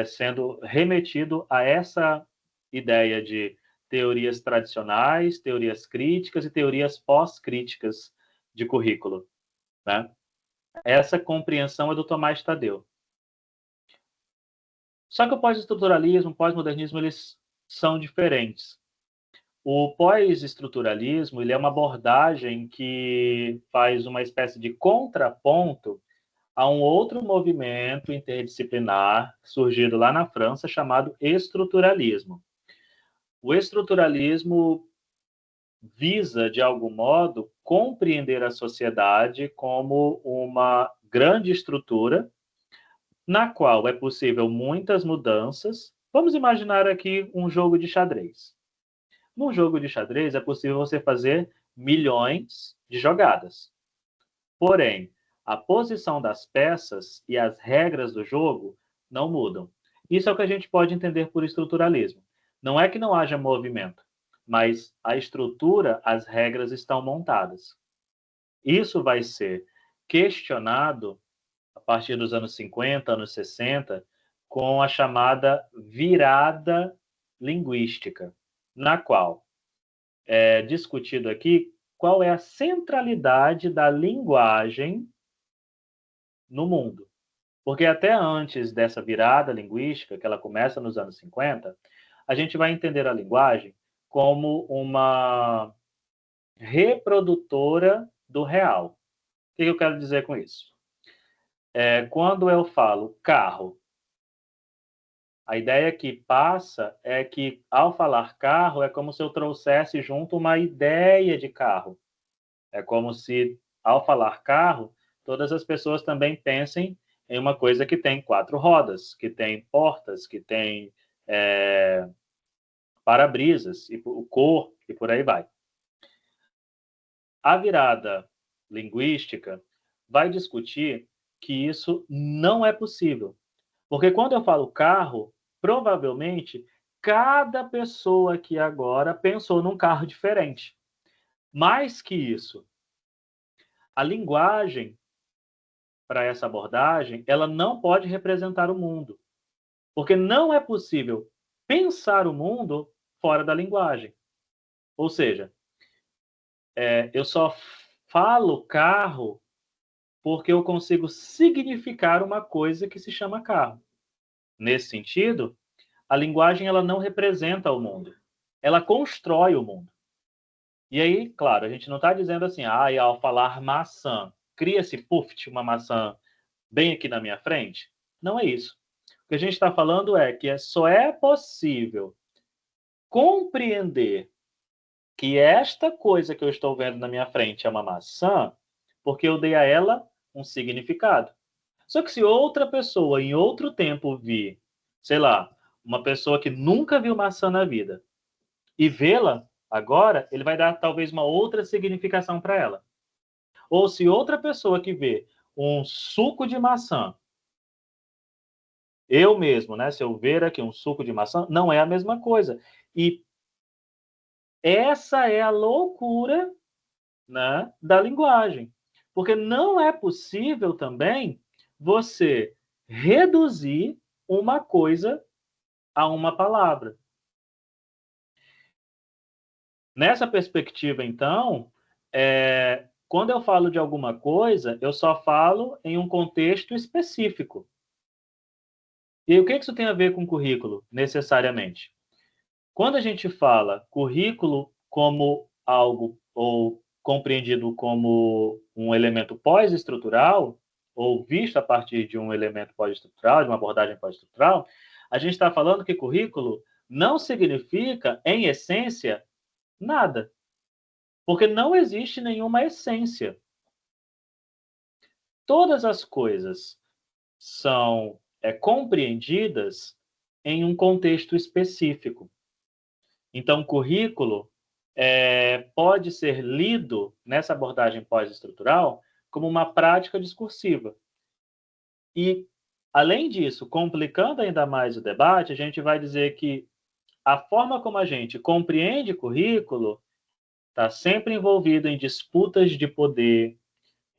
sendo remetido a essa ideia de teorias tradicionais, teorias críticas e teorias pós-críticas de currículo, né? Essa compreensão é do Tomás Tadeu. Só que o pós-estruturalismo, o pós-modernismo, eles são diferentes. O pós-estruturalismo, ele é uma abordagem que faz uma espécie de contraponto a um outro movimento interdisciplinar surgido lá na França chamado estruturalismo. O estruturalismo visa, de algum modo, compreender a sociedade como uma grande estrutura na qual é possível muitas mudanças. Vamos imaginar aqui um jogo de xadrez. Num jogo de xadrez é possível você fazer milhões de jogadas. Porém, a posição das peças e as regras do jogo não mudam. Isso é o que a gente pode entender por estruturalismo. Não é que não haja movimento, mas a estrutura, as regras estão montadas. Isso vai ser questionado a partir dos anos 50, anos 60, com a chamada virada linguística, na qual é discutido aqui qual é a centralidade da linguagem no mundo. Porque até antes dessa virada linguística, que ela começa nos anos 50, a gente vai entender a linguagem como uma reprodutora do real. O que eu quero dizer com isso? Quando eu falo carro, a ideia que passa é que, ao falar carro, é como se eu trouxesse junto uma ideia de carro. É como se, ao falar carro, todas as pessoas também pensem em uma coisa que tem 4 rodas, que tem portas, que tem para-brisas, e o cor, e por aí vai. A virada linguística vai discutir que isso não é possível. Porque quando eu falo carro, provavelmente cada pessoa aqui agora pensou num carro diferente. Mais que isso, a linguagem para essa abordagem, ela não pode representar o mundo. Porque não é possível pensar o mundo fora da linguagem. Ou seja, eu só falo carro porque eu consigo significar uma coisa que se chama carro. Nesse sentido, a linguagem ela não representa o mundo. Ela constrói o mundo. E aí, claro, a gente não está dizendo assim, ao falar maçã, cria-se, uma maçã bem aqui na minha frente. Não é isso. O que a gente está falando é que só é possível compreender que esta coisa que eu estou vendo na minha frente é uma maçã porque eu dei a ela um significado. Só que se outra pessoa, em outro tempo, vir, sei lá, uma pessoa que nunca viu maçã na vida, e vê-la agora, ele vai dar talvez uma outra significação para ela. Ou se outra pessoa que vê um suco de maçã, eu mesmo, né, se eu ver aqui um suco de maçã, não é a mesma coisa. E essa é a loucura, né, da linguagem. Porque não é possível também você reduzir uma coisa a uma palavra. Nessa perspectiva, então, quando eu falo de alguma coisa, eu só falo em um contexto específico. E o que isso tem a ver com currículo, necessariamente? Quando a gente fala currículo como algo, ou compreendido como um elemento pós-estrutural, ou visto a partir de um elemento pós-estrutural, de uma abordagem pós-estrutural, a gente está falando que currículo não significa, em essência, nada. Porque não existe nenhuma essência. Todas as coisas são compreendidas em um contexto específico. Então, currículo pode ser lido, nessa abordagem pós-estrutural, como uma prática discursiva. E Além disso, complicando ainda mais o debate, a gente vai dizer que a forma como a gente compreende currículo está sempre envolvido em disputas de poder,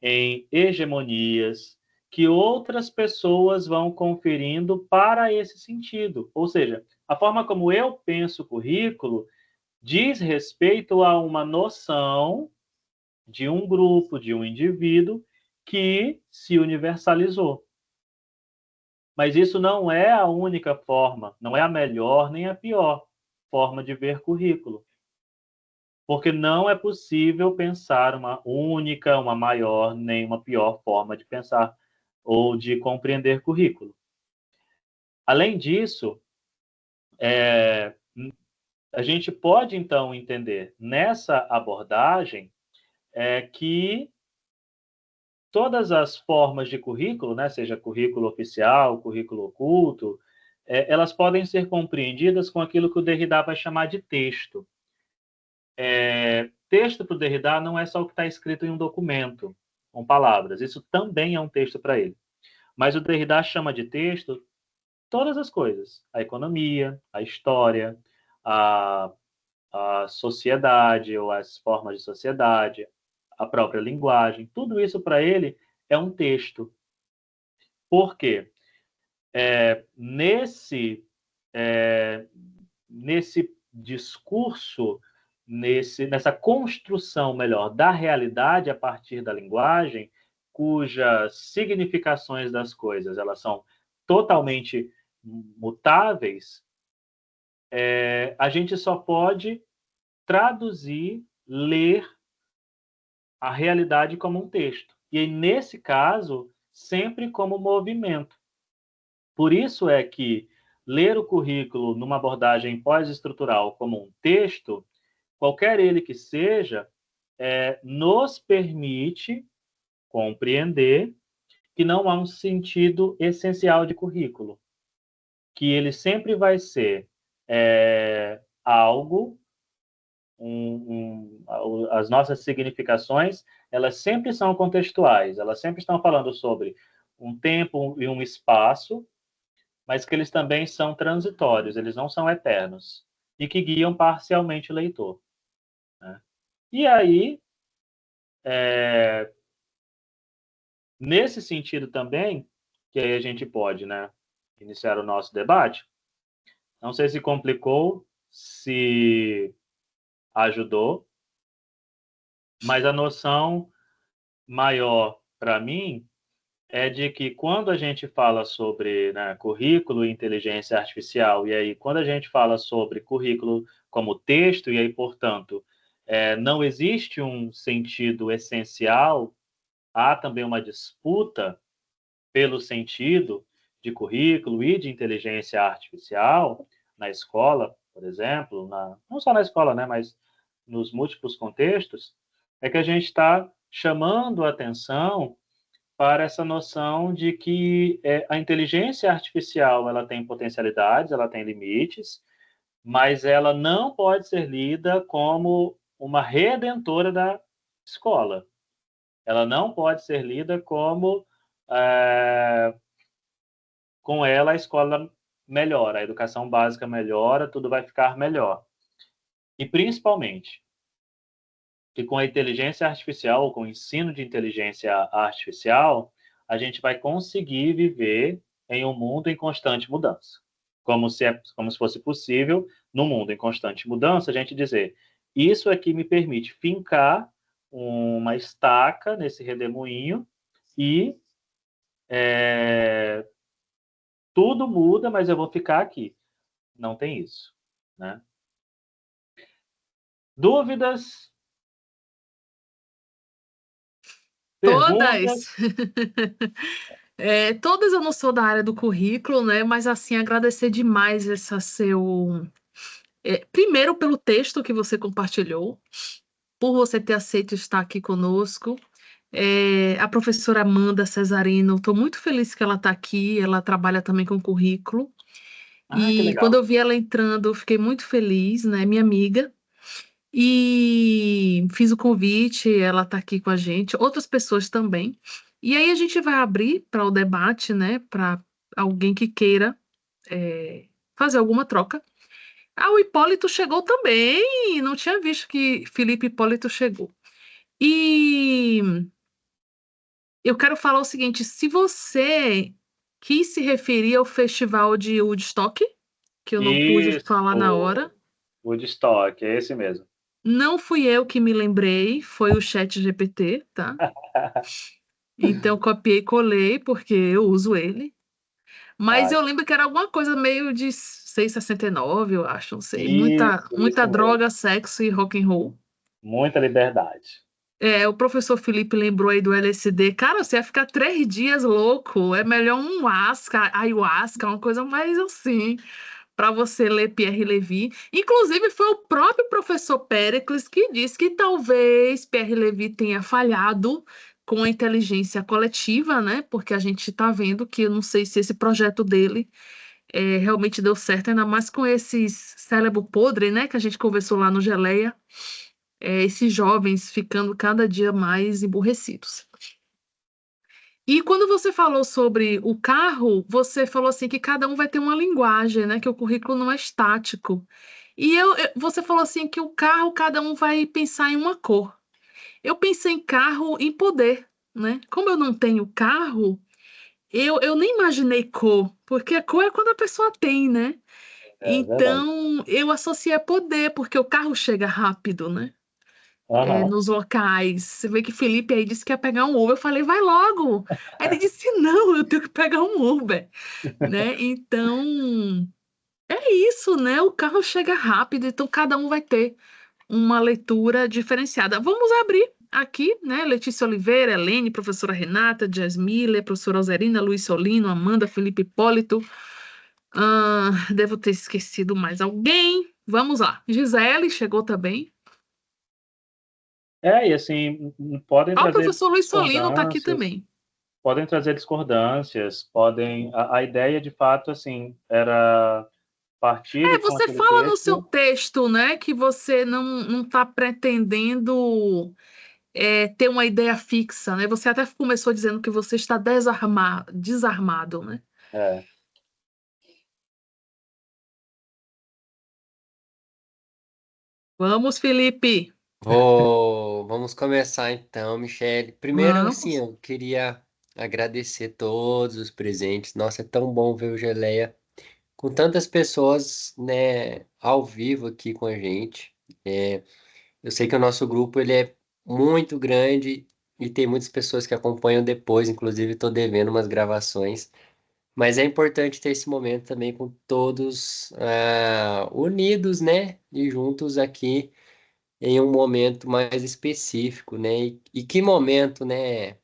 em hegemonias, que outras pessoas vão conferindo para esse sentido. Ou seja, a forma como eu penso o currículo diz respeito a uma noção de um grupo, de um indivíduo que se universalizou. Mas isso não é a única forma, não é a melhor nem a pior forma de ver currículo. Porque não é possível pensar uma única, uma maior, nem uma pior forma de pensar ou de compreender currículo. Além disso, a gente pode, então, entender nessa abordagem que todas as formas de currículo, né, seja currículo oficial, currículo oculto, elas podem ser compreendidas com aquilo que o Derrida vai chamar de texto. Texto para o Derrida não é só o que está escrito em um documento, com palavras. Isso também é um texto para ele. Mas o Derrida chama de texto todas as coisas. A economia, a história, a sociedade ou as formas de sociedade, a própria linguagem. Tudo isso para ele é um texto. Por quê? Nesse discurso, nessa construção melhor da realidade a partir da linguagem, cujas significações das coisas elas são totalmente mutáveis, a gente só pode traduzir, ler a realidade como um texto. E aí, nesse caso, sempre como movimento. Por isso é que ler o currículo numa abordagem pós-estrutural como um texto, qualquer ele que seja, nos permite compreender que não há um sentido essencial de currículo, que ele sempre vai ser algo, as nossas significações, elas sempre são contextuais, elas sempre estão falando sobre um tempo e um espaço, mas que eles também são transitórios, eles não são eternos, e que guiam parcialmente o leitor. Né? E aí, nesse sentido também, que aí a gente pode, né, iniciar o nosso debate, não sei se complicou, se ajudou, mas a noção maior para mim é de que quando a gente fala sobre, né, currículo e inteligência artificial, e aí quando a gente fala sobre currículo como texto, e aí, portanto, não existe um sentido essencial, há também uma disputa pelo sentido de currículo e de inteligência artificial na escola, por exemplo, não só na escola, né, mas nos múltiplos contextos, é que a gente está chamando a atenção para essa noção de que a inteligência artificial ela tem potencialidades, ela tem limites, mas ela não pode ser lida como uma redentora da escola. Ela não pode ser lida como com ela a escola melhora, a educação básica melhora, tudo vai ficar melhor. E principalmente que com a inteligência artificial, ou com o ensino de inteligência artificial, a gente vai conseguir viver em um mundo em constante mudança. Como se fosse possível, no mundo em constante mudança, a gente dizer, isso aqui me permite fincar uma estaca nesse redemoinho e tudo muda, mas eu vou ficar aqui. Não tem isso, né? Dúvidas? Todas! Perguntas? Todas eu não sou da área do currículo, né? Mas assim, agradecer demais essa seu. Primeiro pelo texto que você compartilhou, por você ter aceito estar aqui conosco. A professora Amanda Cesarino, estou muito feliz que ela está aqui, ela trabalha também com currículo. Que E quando legal. eu vi ela entrando, eu fiquei muito feliz, né? Minha amiga. E fiz o convite, ela está aqui com a gente, outras pessoas também. E aí a gente vai abrir para o debate, né? Para alguém que queira fazer alguma troca. Ah, o Hipólito chegou também. Não tinha visto que Felipe Hipólito chegou. E eu quero falar o seguinte: se você quis se referir ao festival de Woodstock, que eu não pude falar na Isso, hora, Woodstock, é esse mesmo. não fui eu que me lembrei, foi o Chat GPT, tá? Então copiei e colei, porque eu uso ele. Mas Ah, eu lembro que era alguma coisa meio de 6,69, eu acho, não sei. Muita, isso muita mesmo. droga, sexo e rock and roll. Muita liberdade. O professor Felipe lembrou aí do LSD. Cara, você ia ficar 3 dias louco. É melhor um ayahuasca, uma coisa mais assim, para você ler Pierre Levy. Inclusive, foi o próprio professor Péricles que disse que talvez Pierre Levy tenha falhado com a inteligência coletiva, né? Porque a gente está vendo que eu não sei se esse projeto dele realmente deu certo, ainda mais com esses cérebro podre, né? Que a gente conversou lá no Geleia, esses jovens ficando cada dia mais emburrecidos. E quando você falou sobre o carro, você falou assim que cada um vai ter uma linguagem, né? Que o currículo não é estático. E você falou assim que o carro, cada um vai pensar em uma cor. Eu pensei em carro em poder, né? Como eu não tenho carro, eu nem imaginei cor, porque a cor é quando a pessoa tem, né? É verdade. Então, eu associei a poder, porque o carro chega rápido, né? Aham. Nos locais. Você vê que Felipe aí disse que ia pegar um Uber. Eu falei, vai logo. Aí ele disse, não, eu tenho que pegar um Uber, né? Então, é isso, né? O carro chega rápido, então cada um vai ter uma leitura diferenciada. Vamos abrir aqui, né? Letícia Oliveira, Helene, professora Renata, Jasmila, professora Alzerina, Luiz Solino, Amanda, Felipe Hipólito. Devo ter esquecido mais alguém. Vamos lá. Gisele chegou também. E assim, podem Ah, o trazer professor Luiz Solino está aqui discordâncias, também. a ideia de fato, assim, era partir com Você aquele fala no seu texto. texto, né, que você não está pretendendo ter uma ideia fixa, né? Você até começou dizendo que você está desarmado, né? É, Vamos, Felipe. Vamos começar então, Michele. Primeiro, assim, Vamos. eu queria agradecer todos os presentes. Nossa, é tão bom ver o Geleia com tantas pessoas, né, ao vivo aqui com a gente. Eu sei que o nosso grupo ele é muito grande e tem muitas pessoas que acompanham depois, inclusive estou devendo umas gravações. Mas é importante ter esse momento também com todos unidos, né, e juntos aqui em um momento mais específico, né? E que momento, né?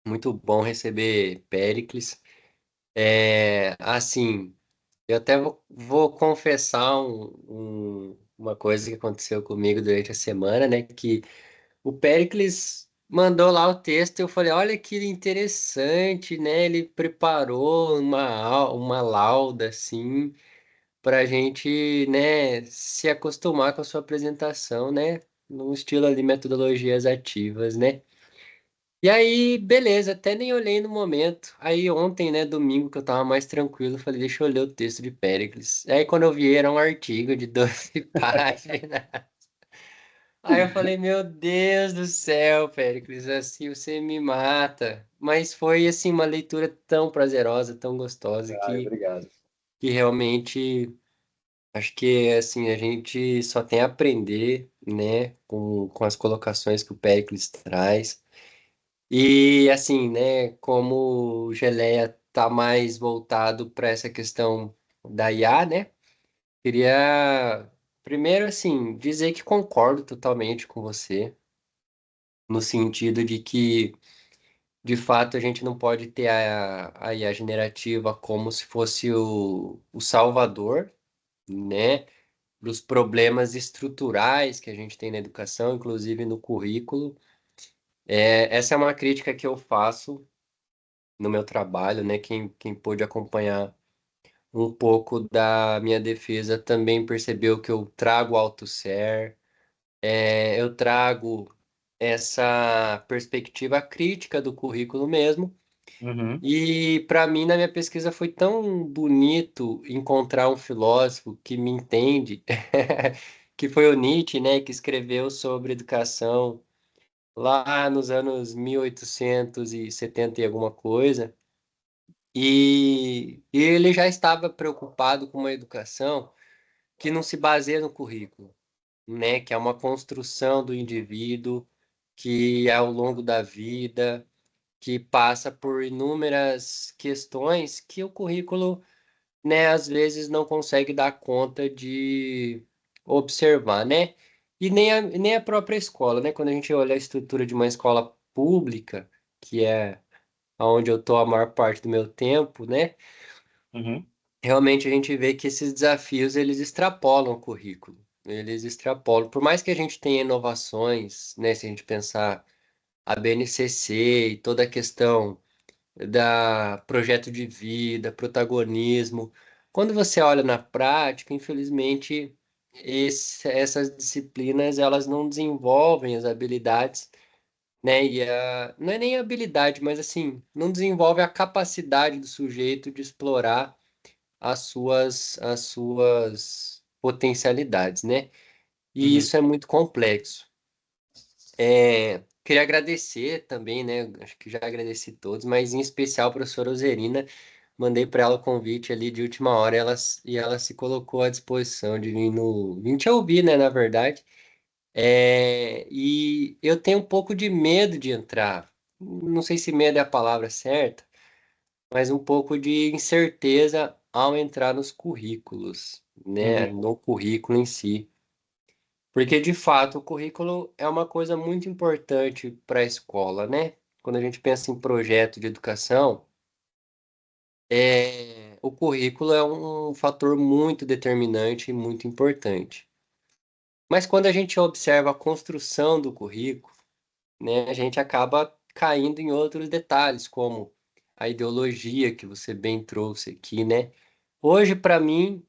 Muito bom receber Péricles. Assim, eu até vou confessar uma coisa que aconteceu comigo durante a semana, né? Que o Péricles mandou lá o texto e eu falei, olha que interessante, né? Ele preparou uma lauda, assim, para a gente, né, se acostumar com a sua apresentação, né, num estilo ali, metodologias ativas, né? E aí, beleza, até nem olhei no momento. Aí ontem, né, domingo, que eu tava mais tranquilo, eu falei, deixa eu ler o texto de Péricles. Aí quando eu vi, era um artigo de 12 páginas. Aí eu falei, meu Deus do céu, Péricles, assim você me mata. Mas foi, assim, uma leitura tão prazerosa, tão gostosa, ai, que, obrigado. que realmente acho que assim, a gente só tem a aprender, né, com as colocações que o Péricles traz. E assim, né, como o Geleia tá mais voltado para essa questão da IA, né? Queria primeiro assim dizer que concordo totalmente com você, no sentido de que de fato a gente não pode ter a IA generativa como se fosse o salvador, né? Dos problemas estruturais que a gente tem na educação, inclusive no currículo. Essa é uma crítica que eu faço no meu trabalho, né? Quem pôde acompanhar um pouco da minha defesa também percebeu que eu trago autosser, eu trago essa perspectiva crítica do currículo mesmo, Uhum. E para mim, na minha pesquisa, foi tão bonito encontrar um filósofo que me entende, que foi o Nietzsche, né, que escreveu sobre educação lá nos anos 1870 e alguma coisa. E ele já estava preocupado com uma educação que não se baseia no currículo, né, que é uma construção do indivíduo que ao longo da vida que passa por inúmeras questões que o currículo, né, às vezes não consegue dar conta de observar, né? E nem a própria escola, né? Quando a gente olha a estrutura de uma escola pública, que é onde eu estou a maior parte do meu tempo, né? Uhum. Realmente a gente vê que esses desafios, eles extrapolam o currículo. Eles extrapolam. Por mais que a gente tenha inovações, né? Se a gente pensar a BNCC e toda a questão da projeto de vida, protagonismo. Quando você olha na prática, infelizmente, essas disciplinas elas não desenvolvem as habilidades, né? Não é nem a habilidade, mas assim, não desenvolve a capacidade do sujeito de explorar as suas potencialidades, né? E Uhum. isso é muito complexo. Queria agradecer também, né? Acho que já agradeci todos, mas em especial a professora Ozerina. Mandei para ela o convite ali de última hora e ela se colocou à disposição de vir te ouvir, né? Na verdade. E eu tenho um pouco de medo de entrar. Não sei se medo é a palavra certa, mas um pouco de incerteza ao entrar nos currículos, né? Uhum. No currículo em si. Porque, de fato, o currículo é uma coisa muito importante para a escola, né? Quando a gente pensa em projeto de educação, o currículo é um fator muito determinante e muito importante. Mas quando a gente observa a construção do currículo, né, a gente acaba caindo em outros detalhes, como a ideologia que você bem trouxe aqui, né? Hoje, para mim,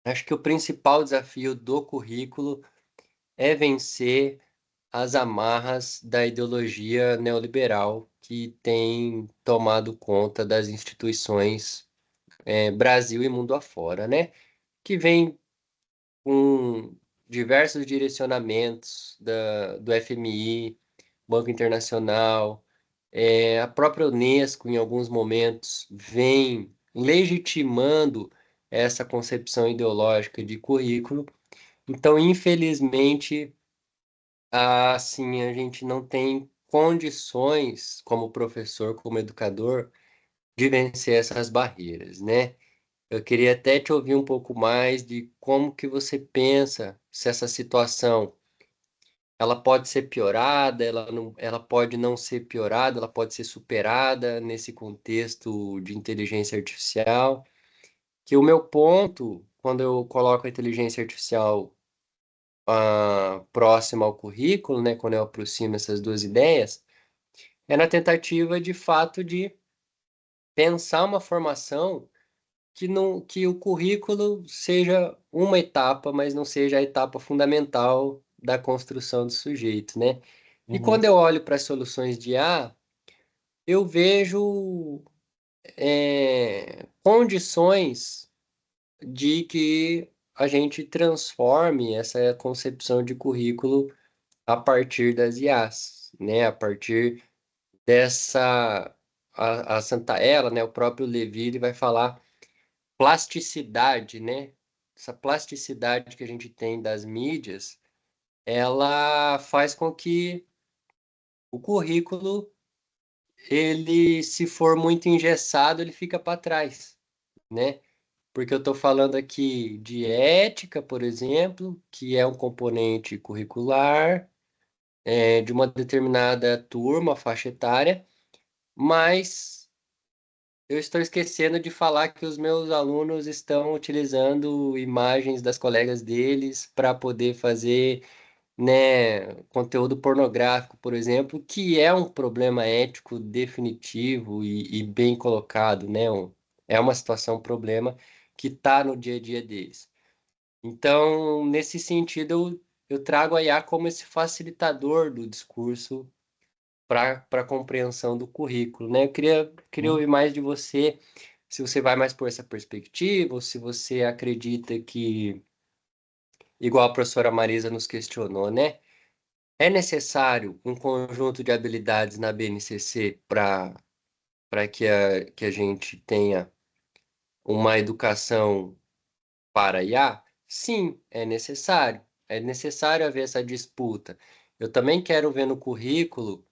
acho que o principal desafio do currículo é vencer as amarras da ideologia neoliberal que tem tomado conta das instituições, Brasil e mundo afora, né? Que vem com diversos direcionamentos do FMI, Banco Internacional, a própria Unesco, em alguns momentos, vem legitimando essa concepção ideológica de currículo. Então, infelizmente, assim, a gente não tem condições, como professor, como educador, de vencer essas barreiras, né? Eu queria até te ouvir um pouco mais de como que você pensa se essa situação ela pode ser piorada, ela pode não ser piorada, ela pode ser superada nesse contexto de inteligência artificial. Que o meu ponto, quando eu coloco a inteligência artificial próxima ao currículo, né, quando eu aproximo essas duas ideias, é na tentativa de fato de pensar uma formação que o currículo seja uma etapa, mas não seja a etapa fundamental da construção do sujeito, né? E quando Uhum. eu olho para as soluções de IA, eu vejo condições de que a gente transforme essa concepção de currículo a partir das IAs, né? A partir dessa a Santaella, né? O próprio Levi ele vai falar plasticidade, né? Essa plasticidade que a gente tem das mídias, ela faz com que o currículo, ele, se for muito engessado, ele fica para trás, né? Porque eu estou falando aqui de ética, por exemplo, que é um componente curricular, de uma determinada turma, faixa etária, mas eu estou esquecendo de falar que os meus alunos estão utilizando imagens das colegas deles para poder fazer, né, conteúdo pornográfico, por exemplo, que é um problema ético definitivo e bem colocado, né? É uma situação, um problema que está no dia a dia deles. Então, nesse sentido, eu trago a IA como esse facilitador do discurso para a compreensão do currículo, né? Eu queria ouvir mais de você, se você vai mais por essa perspectiva, ou se você acredita que, igual a professora Marisa nos questionou, né? É necessário um conjunto de habilidades na BNCC para que a gente tenha uma educação para IA? Sim, é necessário. É necessário haver essa disputa. Eu também quero ver no currículo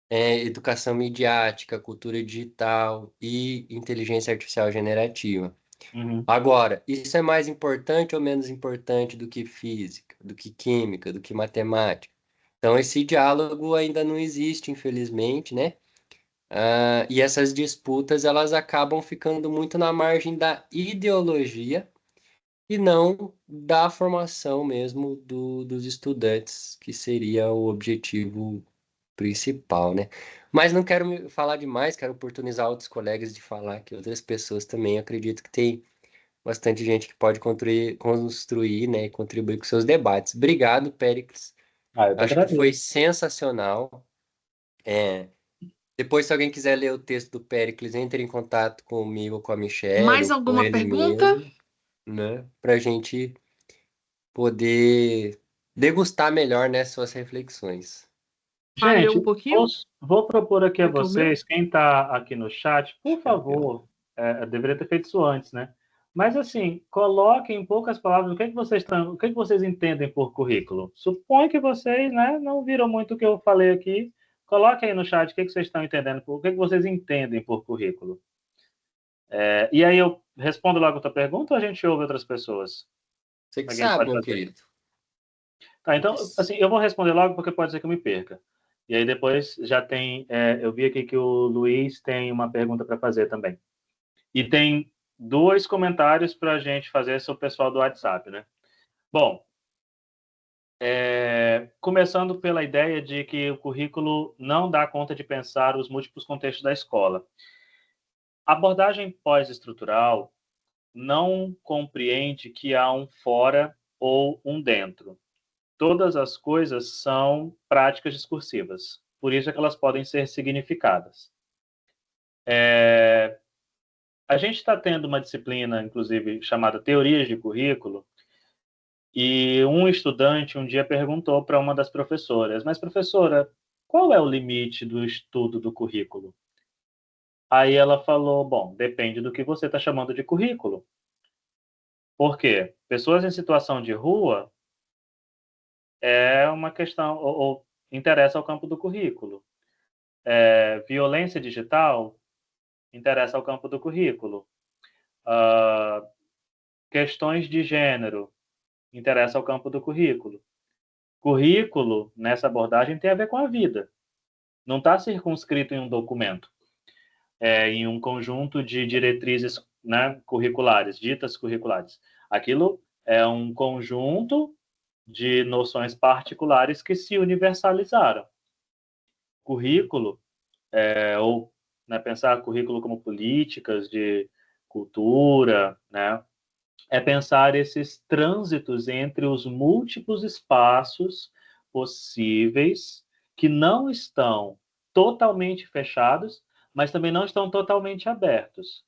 educação midiática, cultura digital e inteligência artificial generativa. Uhum. Agora, isso é mais importante ou menos importante do que física, do que química, do que matemática? Então, esse diálogo ainda não existe, infelizmente, né? E essas disputas, elas acabam ficando muito na margem da ideologia e não da formação mesmo dos estudantes, que seria o objetivo principal, né? Mas não quero falar demais, quero oportunizar outros colegas de falar, que outras pessoas também acredito que tem bastante gente que pode construir, né, e contribuir com seus debates. Obrigado, Péricles. Eu que Acho que foi agradeço. sensacional. É, Depois, se alguém quiser ler o texto do Péricles, entre em contato comigo, com a Michelle, Mais ou com alguma ele pergunta? mesmo, né? Para a gente poder degustar melhor, né, suas reflexões. Falhou um Gente, pouquinho? vou propor aqui a Será que é o meu? vocês, quem está aqui no chat, por Acho que é o pior. favor, eu deveria ter feito isso antes, né? Mas assim, coloquem em poucas palavras o que vocês entendem por currículo. Suponho que vocês, né, não viram muito o que eu falei aqui. Coloquem aí no chat o que vocês estão entendendo, o que vocês entendem por currículo. E aí eu respondo logo a tua pergunta ou a gente ouve outras pessoas? Você que Alguém sabe, pode meu fazer? querido. Tá, então, assim, eu vou responder logo porque pode ser que eu me perca. E aí depois já tem, eu vi aqui que o Luiz tem uma pergunta para fazer também. E tem 2 comentários para a gente fazer sobre o pessoal do WhatsApp, né? Bom, começando pela ideia de que o currículo não dá conta de pensar os múltiplos contextos da escola. A abordagem pós-estrutural não compreende que há um fora ou um dentro. Todas as coisas são práticas discursivas, por isso é que elas podem ser significadas. A gente está tendo uma disciplina, inclusive, chamada Teorias de Currículo, e um estudante um dia perguntou para uma das professoras, mas professora, qual é o limite do estudo do currículo? Aí ela falou, bom, depende do que você está chamando de currículo. Por quê? Pessoas em situação de rua é uma questão, ou interessa ao campo do currículo. Violência digital interessa ao campo do currículo. Questões de gênero interessa ao campo do currículo. Currículo, nessa abordagem, tem a ver com a vida. Não está circunscrito em um documento, em um conjunto de diretrizes, né, curriculares, ditas curriculares. Aquilo é um conjunto de noções particulares que se universalizaram. Currículo, ou, né, pensar currículo como políticas de cultura, né, é pensar esses trânsitos entre os múltiplos espaços possíveis que não estão totalmente fechados, mas também não estão totalmente abertos.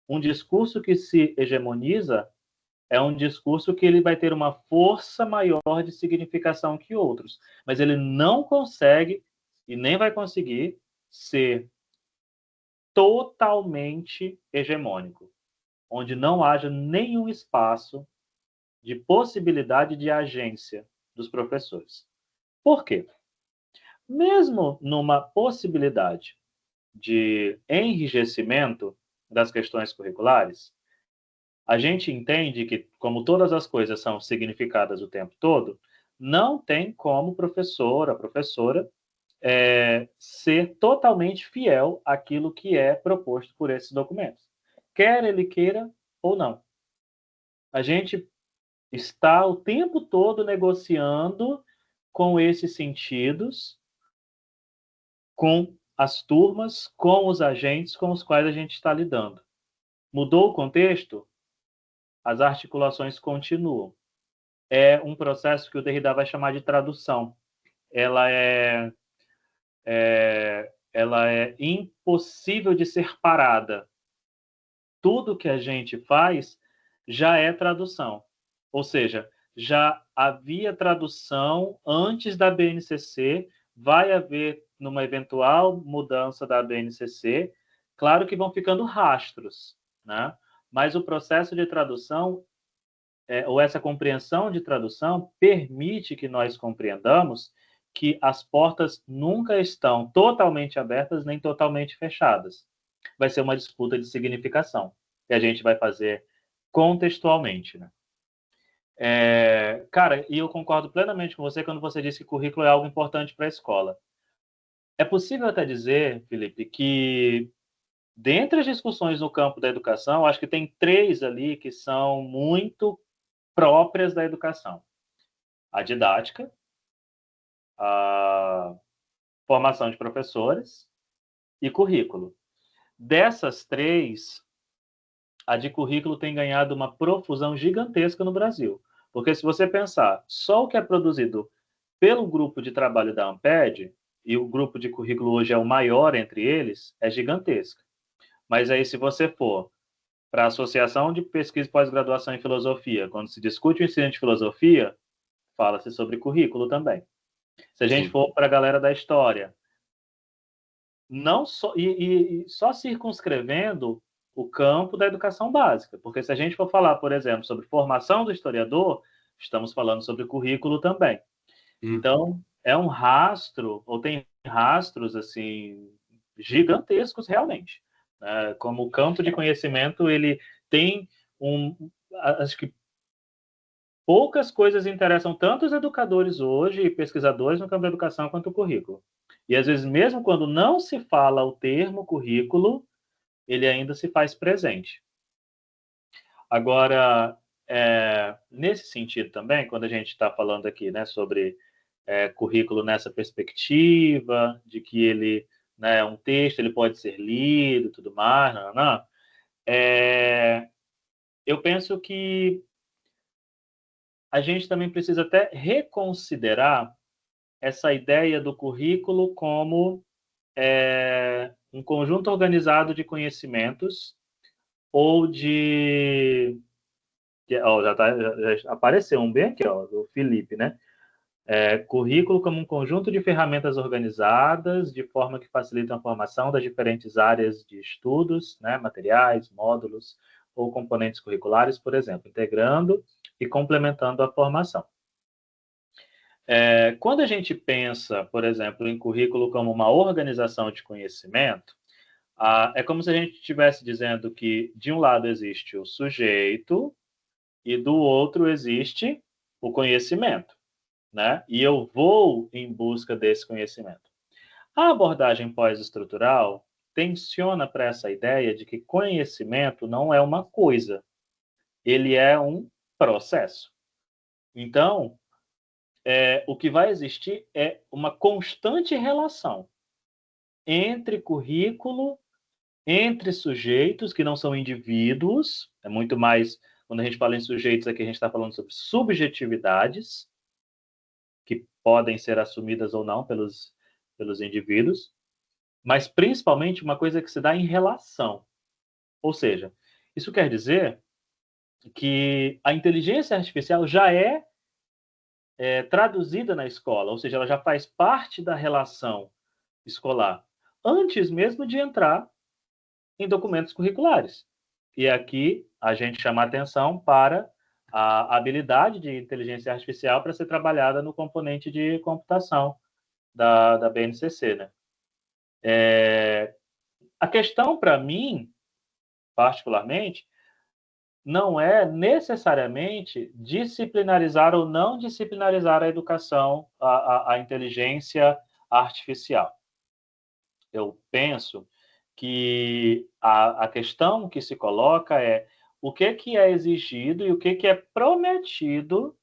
Um discurso que se hegemoniza é um discurso que ele vai ter uma força maior de significação que outros, mas ele não consegue e nem vai conseguir ser totalmente hegemônico, onde não haja nenhum espaço de possibilidade de agência dos professores. Por quê? Mesmo numa possibilidade de enrijecimento das questões curriculares, a gente entende que, como todas as coisas são significadas o tempo todo, não tem como o professor, a professora, ser totalmente fiel àquilo que é proposto por esses documentos, quer ele queira ou não. A gente está o tempo todo negociando com esses sentidos, com as turmas, com os agentes com os quais a gente está lidando. Mudou o contexto? As articulações continuam. É um processo que o Derrida vai chamar de tradução. Ela ela é impossível de ser parada. Tudo que a gente faz já é tradução. Ou seja, já havia tradução antes da BNCC, vai haver, numa eventual mudança da BNCC, claro que vão ficando rastros, né? Mas o processo de tradução, ou essa compreensão de tradução, permite que nós compreendamos que as portas nunca estão totalmente abertas nem totalmente fechadas. Vai ser uma disputa de significação, que a gente vai fazer contextualmente, né? Cara, e eu concordo plenamente com você quando você disse que currículo é algo importante para a escola. É possível até dizer, Felipe, que dentre as discussões no campo da educação, acho que tem 3 ali que são muito próprias da educação: a didática, a formação de professores e currículo. Dessas 3, a de currículo tem ganhado uma profusão gigantesca no Brasil. Porque se você pensar, só o que é produzido pelo grupo de trabalho da Amped, e o grupo de currículo hoje é o maior entre eles, é gigantesca. Mas aí, se você for para a Associação de Pesquisa e Pós-Graduação em Filosofia, quando se discute o ensino de filosofia, fala-se sobre currículo também. Se a gente for para a galera da história, não só, só circunscrevendo o campo da educação básica, porque se a gente for falar, por exemplo, sobre formação do historiador, estamos falando sobre currículo também. Então, é um rastro, ou tem rastros, assim, gigantescos realmente. Como o campo de conhecimento, ele tem acho que poucas coisas interessam tanto os educadores hoje e pesquisadores no campo da educação quanto o currículo. E, às vezes, mesmo quando não se fala o termo currículo, ele ainda se faz presente. Agora, nesse sentido também, quando a gente está falando aqui, né, sobre currículo nessa perspectiva, de que ele, né, um texto, ele pode ser lido, tudo mais, eu penso que a gente também precisa até reconsiderar essa ideia do currículo como um conjunto organizado de conhecimentos ou já apareceu um bem aqui, ó, do Felipe, né? Currículo como um conjunto de ferramentas organizadas de forma que facilitam a formação das diferentes áreas de estudos, né, materiais, módulos ou componentes curriculares, por exemplo, integrando e complementando a formação. Quando a gente pensa, por exemplo, em currículo como uma organização de conhecimento, é como se a gente estivesse dizendo que, de um lado, existe o sujeito e do outro existe o conhecimento, né? E eu vou em busca desse conhecimento. A abordagem pós-estrutural tensiona para essa ideia de que conhecimento não é uma coisa, ele é um processo. Então, o que vai existir é uma constante relação entre currículo, entre sujeitos, que não são indivíduos, é muito mais, quando a gente fala em sujeitos aqui, a gente está falando sobre subjetividades, que podem ser assumidas ou não pelos indivíduos, mas principalmente uma coisa que se dá em relação. Ou seja, isso quer dizer que a inteligência artificial já é traduzida na escola, ou seja, ela já faz parte da relação escolar, antes mesmo de entrar em documentos curriculares. E aqui a gente chama a atenção para a habilidade de inteligência artificial para ser trabalhada no componente de computação da BNCC, né? A questão, para mim, particularmente, não é necessariamente disciplinarizar ou não disciplinarizar a educação, a inteligência artificial. Eu penso que a questão que se coloca é o que é exigido e o que é prometido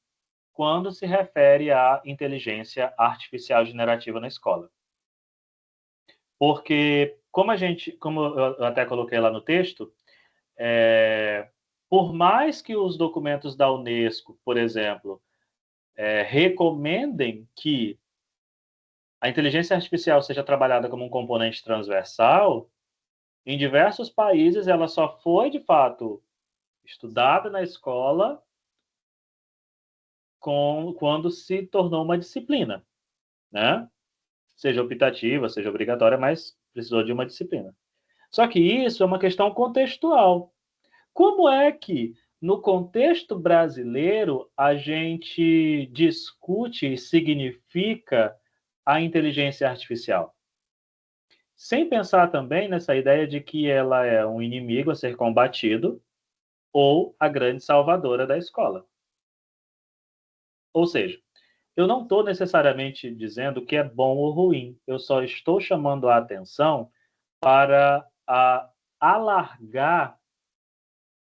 quando se refere à inteligência artificial generativa na escola. Porque, como eu até coloquei lá no texto, por mais que os documentos da Unesco, por exemplo, recomendem que a inteligência artificial seja trabalhada como um componente transversal, em diversos países ela só foi, de fato, estudada na escola quando se tornou uma disciplina, né? Seja optativa, seja obrigatória, mas precisou de uma disciplina. Só que isso é uma questão contextual. Como é que, no contexto brasileiro, a gente discute e significa a inteligência artificial? Sem pensar também nessa ideia de que ela é um inimigo a ser combatido ou a grande salvadora da escola. Ou seja, eu não estou necessariamente dizendo que é bom ou ruim, eu só estou chamando a atenção para alargar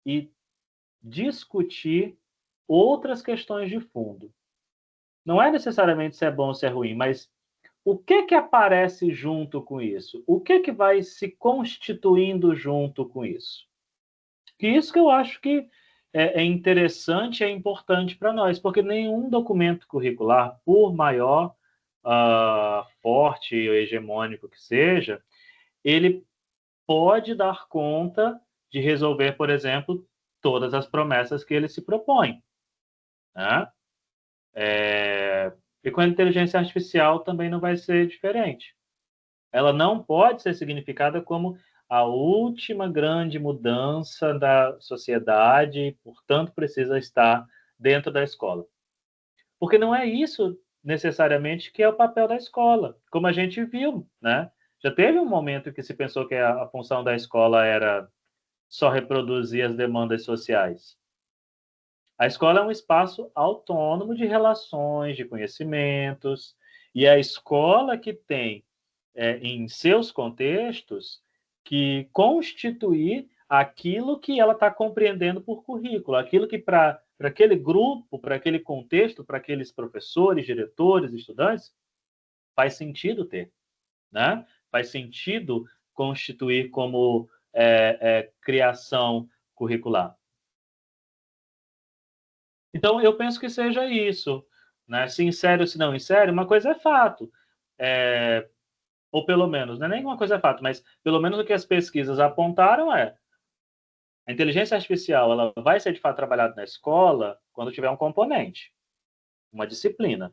e discutir outras questões de fundo. Não é necessariamente se é bom ou se é ruim, mas o que aparece junto com isso? O que vai se constituindo junto com isso? Que isso que eu acho que é interessante e é importante para nós, porque nenhum documento curricular, por maior, forte ou hegemônico que seja, ele pode dar conta de resolver, por exemplo, todas as promessas que ele se propõe, né? E com a inteligência artificial também não vai ser diferente. Ela não pode ser significada como a última grande mudança da sociedade e, portanto, precisa estar dentro da escola. Porque não é isso necessariamente que é o papel da escola, como a gente viu, né? Já teve um momento que se pensou que a função da escola era só reproduzir as demandas sociais. A escola é um espaço autônomo de relações, de conhecimentos, e é a escola que tem, em seus contextos, que constituir aquilo que ela está compreendendo por currículo, aquilo que para aquele grupo, para aquele contexto, para aqueles professores, diretores, estudantes, faz sentido ter, né? Faz sentido constituir como criação curricular. Então, eu penso que seja isso, né? Se insere ou se não insere, uma coisa é fato. Ou pelo menos, não é nem uma coisa é fato, mas pelo menos o que as pesquisas apontaram é a inteligência artificial ela vai ser de fato trabalhada na escola quando tiver um componente, uma disciplina,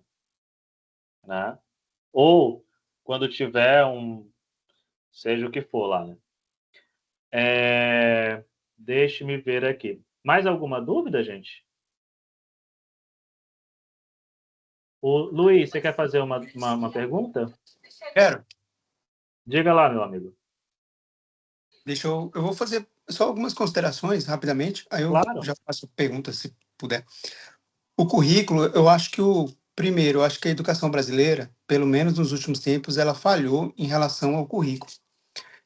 né? Ou quando tiver seja o que for lá, né? Deixe-me ver aqui. Mais alguma dúvida, gente? O Luiz, você quer fazer uma pergunta? Quero. Diga lá, meu amigo. Eu vou fazer só algumas considerações rapidamente, aí eu Claro. já faço perguntas, se puder. O currículo, eu acho que primeiro, eu acho que a educação brasileira, pelo menos nos últimos tempos, ela falhou em relação ao currículo.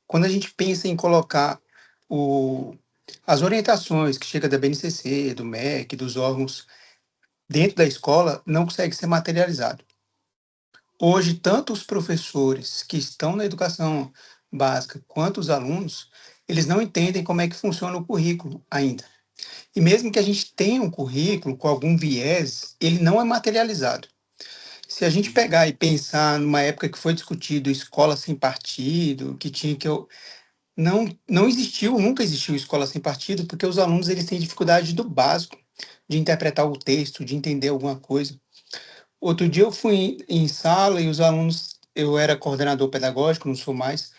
Quando a gente pensa em colocar as orientações que chega da BNCC, do MEC, dos órgãos dentro da escola, não consegue ser materializado. Hoje, tanto os professores que estão na educação básica quanto os alunos, eles não entendem como é que funciona o currículo ainda. E mesmo que a gente tenha um currículo com algum viés, ele não é materializado. Se a gente pegar e pensar numa época que foi discutido escola sem partido, que tinha que não existiu, nunca existiu escola sem partido, porque os alunos eles têm dificuldade do básico, de interpretar o texto, de entender alguma coisa. Outro dia eu fui em sala e os alunos, eu era coordenador pedagógico, não sou mais,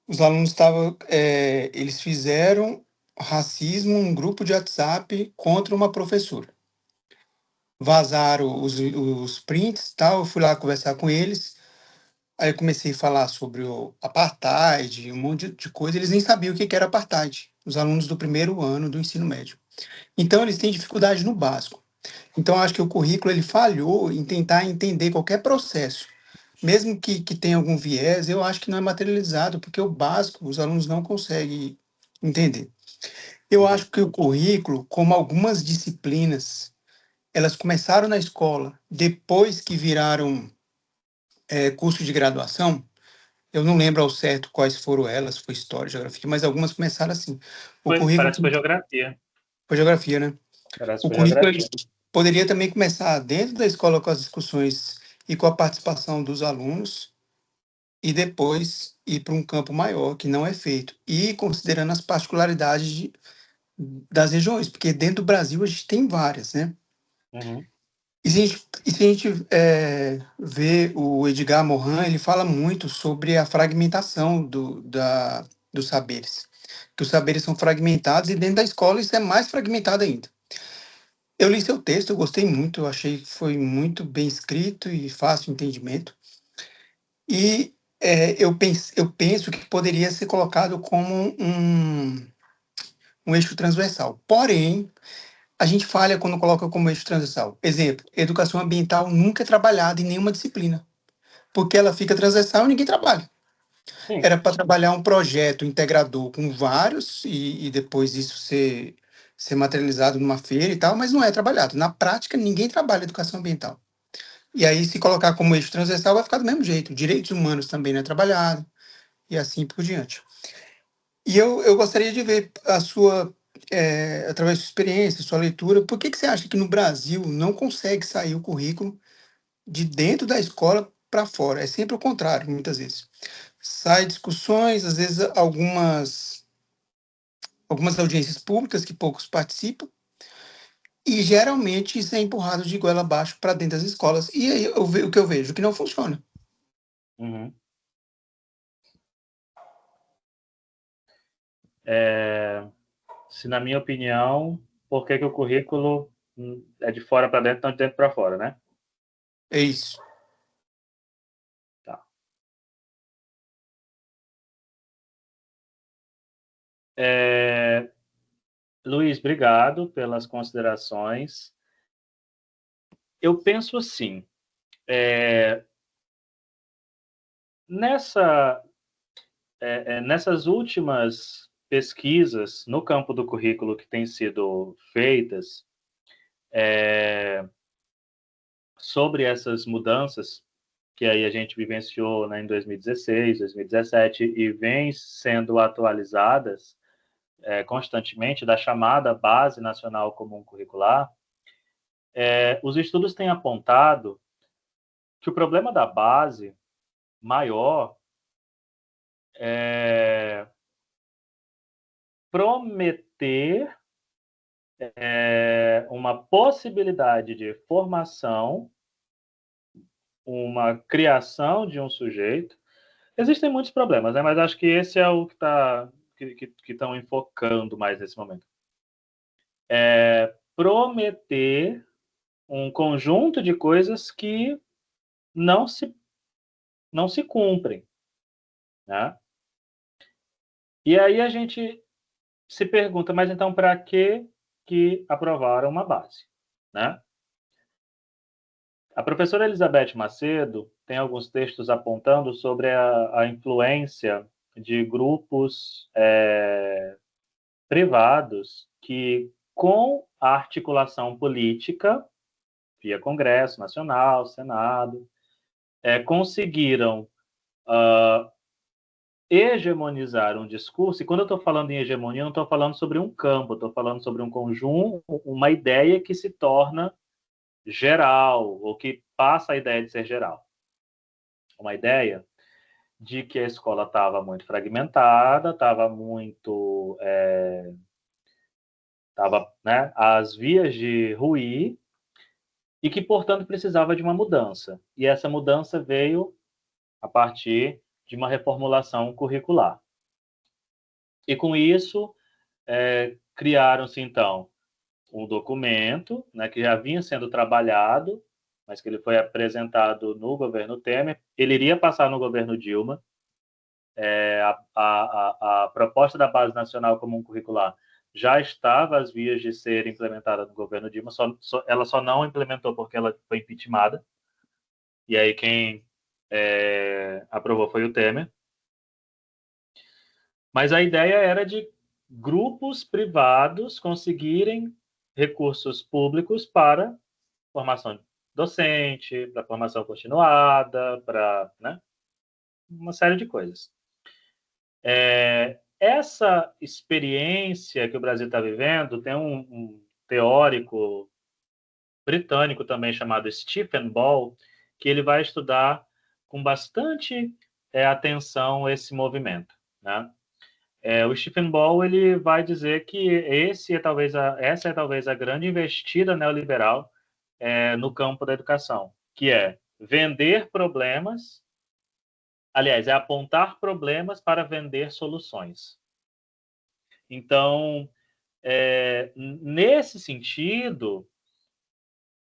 os alunos estavam, eles fizeram racismo, um grupo de WhatsApp contra uma professora. Vazaram os prints, tal, eu fui lá conversar com eles, aí eu comecei a falar sobre o apartheid, um monte de coisa, eles nem sabiam o que era apartheid, os alunos do primeiro ano do ensino médio. Então, eles têm dificuldade no básico. Então, acho que o currículo ele falhou em tentar entender qualquer processo. Mesmo que tenha algum viés, eu acho que não é materializado, porque o básico os alunos não conseguem entender. Eu acho que o currículo, como algumas disciplinas, elas começaram na escola, depois que viraram curso de graduação, eu não lembro ao certo quais foram elas, foi História, Geografia, mas algumas começaram assim. Parece que foi Geografia. Foi Geografia, né? Parece O que foi currículo Geografia. poderia também começar dentro da escola com as discussões e com a participação dos alunos, e depois ir para um campo maior, que não é feito. E considerando as particularidades das regiões, porque dentro do Brasil a gente tem várias, né? Uhum. E se a gente vê o Edgar Morin, ele fala muito sobre a fragmentação dos saberes. Que os saberes são fragmentados e dentro da escola isso é mais fragmentado ainda. Eu li seu texto, eu gostei muito, eu achei que foi muito bem escrito e fácil de entendimento. E eu penso que poderia ser colocado como um eixo transversal. Porém, a gente falha quando coloca como eixo transversal. Exemplo, educação ambiental nunca é trabalhada em nenhuma disciplina, porque ela fica transversal e ninguém trabalha. Sim. Era para trabalhar um projeto integrador com vários e depois isso ser materializado numa feira e tal, mas não é trabalhado. Na prática, ninguém trabalha educação ambiental. E aí, se colocar como eixo transversal, vai ficar do mesmo jeito. Direitos humanos também não é trabalhado, e assim por diante. E eu gostaria de ver a sua, através da sua experiência, sua leitura, por que você acha que no Brasil não consegue sair o currículo de dentro da escola para fora? É sempre o contrário, muitas vezes. Sai discussões, às vezes algumas audiências públicas que poucos participam, e geralmente isso é empurrado de goela abaixo para dentro das escolas. E aí o que eu vejo? Que não funciona. Uhum. Se na minha opinião, por que o currículo é de fora para dentro, não de dentro para fora, né? É isso. Tá. Luiz, obrigado pelas considerações. Eu penso assim, nessas últimas pesquisas no campo do currículo que têm sido feitas sobre essas mudanças que aí a gente vivenciou, né, em 2016, 2017 e vem sendo atualizadas constantemente da chamada Base Nacional Comum Curricular, os estudos têm apontado que o problema da base maior é prometer uma possibilidade de formação, uma criação de um sujeito. Existem muitos problemas, né? Mas acho que esse é o que estão enfocando mais nesse momento. Prometer um conjunto de coisas que não se cumprem, né? E aí a gente se pergunta, mas então para que aprovaram uma base, né? A professora Elizabeth Macedo tem alguns textos apontando sobre a influência de grupos privados que, com a articulação política, via Congresso Nacional, Senado, conseguiram hegemonizar um discurso. E quando eu estou falando em hegemonia, eu não estou falando sobre um campo, estou falando sobre um conjunto, uma ideia que se torna geral, ou que passa a ideia de ser geral. Uma ideia de que a escola estava muito fragmentada, estava muito... estava, né, às vias de ruir, e que, portanto, precisava de uma mudança. E essa mudança veio a partir de uma reformulação curricular. E, com isso, criaram-se, então, um documento, né, que já vinha sendo trabalhado, mas que ele foi apresentado no governo Temer. Ele iria passar no governo Dilma. A proposta da Base Nacional Comum Curricular já estava às vias de ser implementada no governo Dilma, ela só não implementou porque ela foi impeachmentada. E aí quem aprovou foi o Temer. Mas a ideia era de grupos privados conseguirem recursos públicos para formação docente, para formação continuada, para, né, uma série de coisas. Essa experiência que o Brasil está vivendo, tem um teórico britânico também chamado Stephen Ball, que ele vai estudar com bastante atenção a esse movimento, né? O Stephen Ball ele vai dizer que essa é talvez a grande investida neoliberal no campo da educação, que é vender problemas, aliás, é apontar problemas para vender soluções. Então, nesse sentido,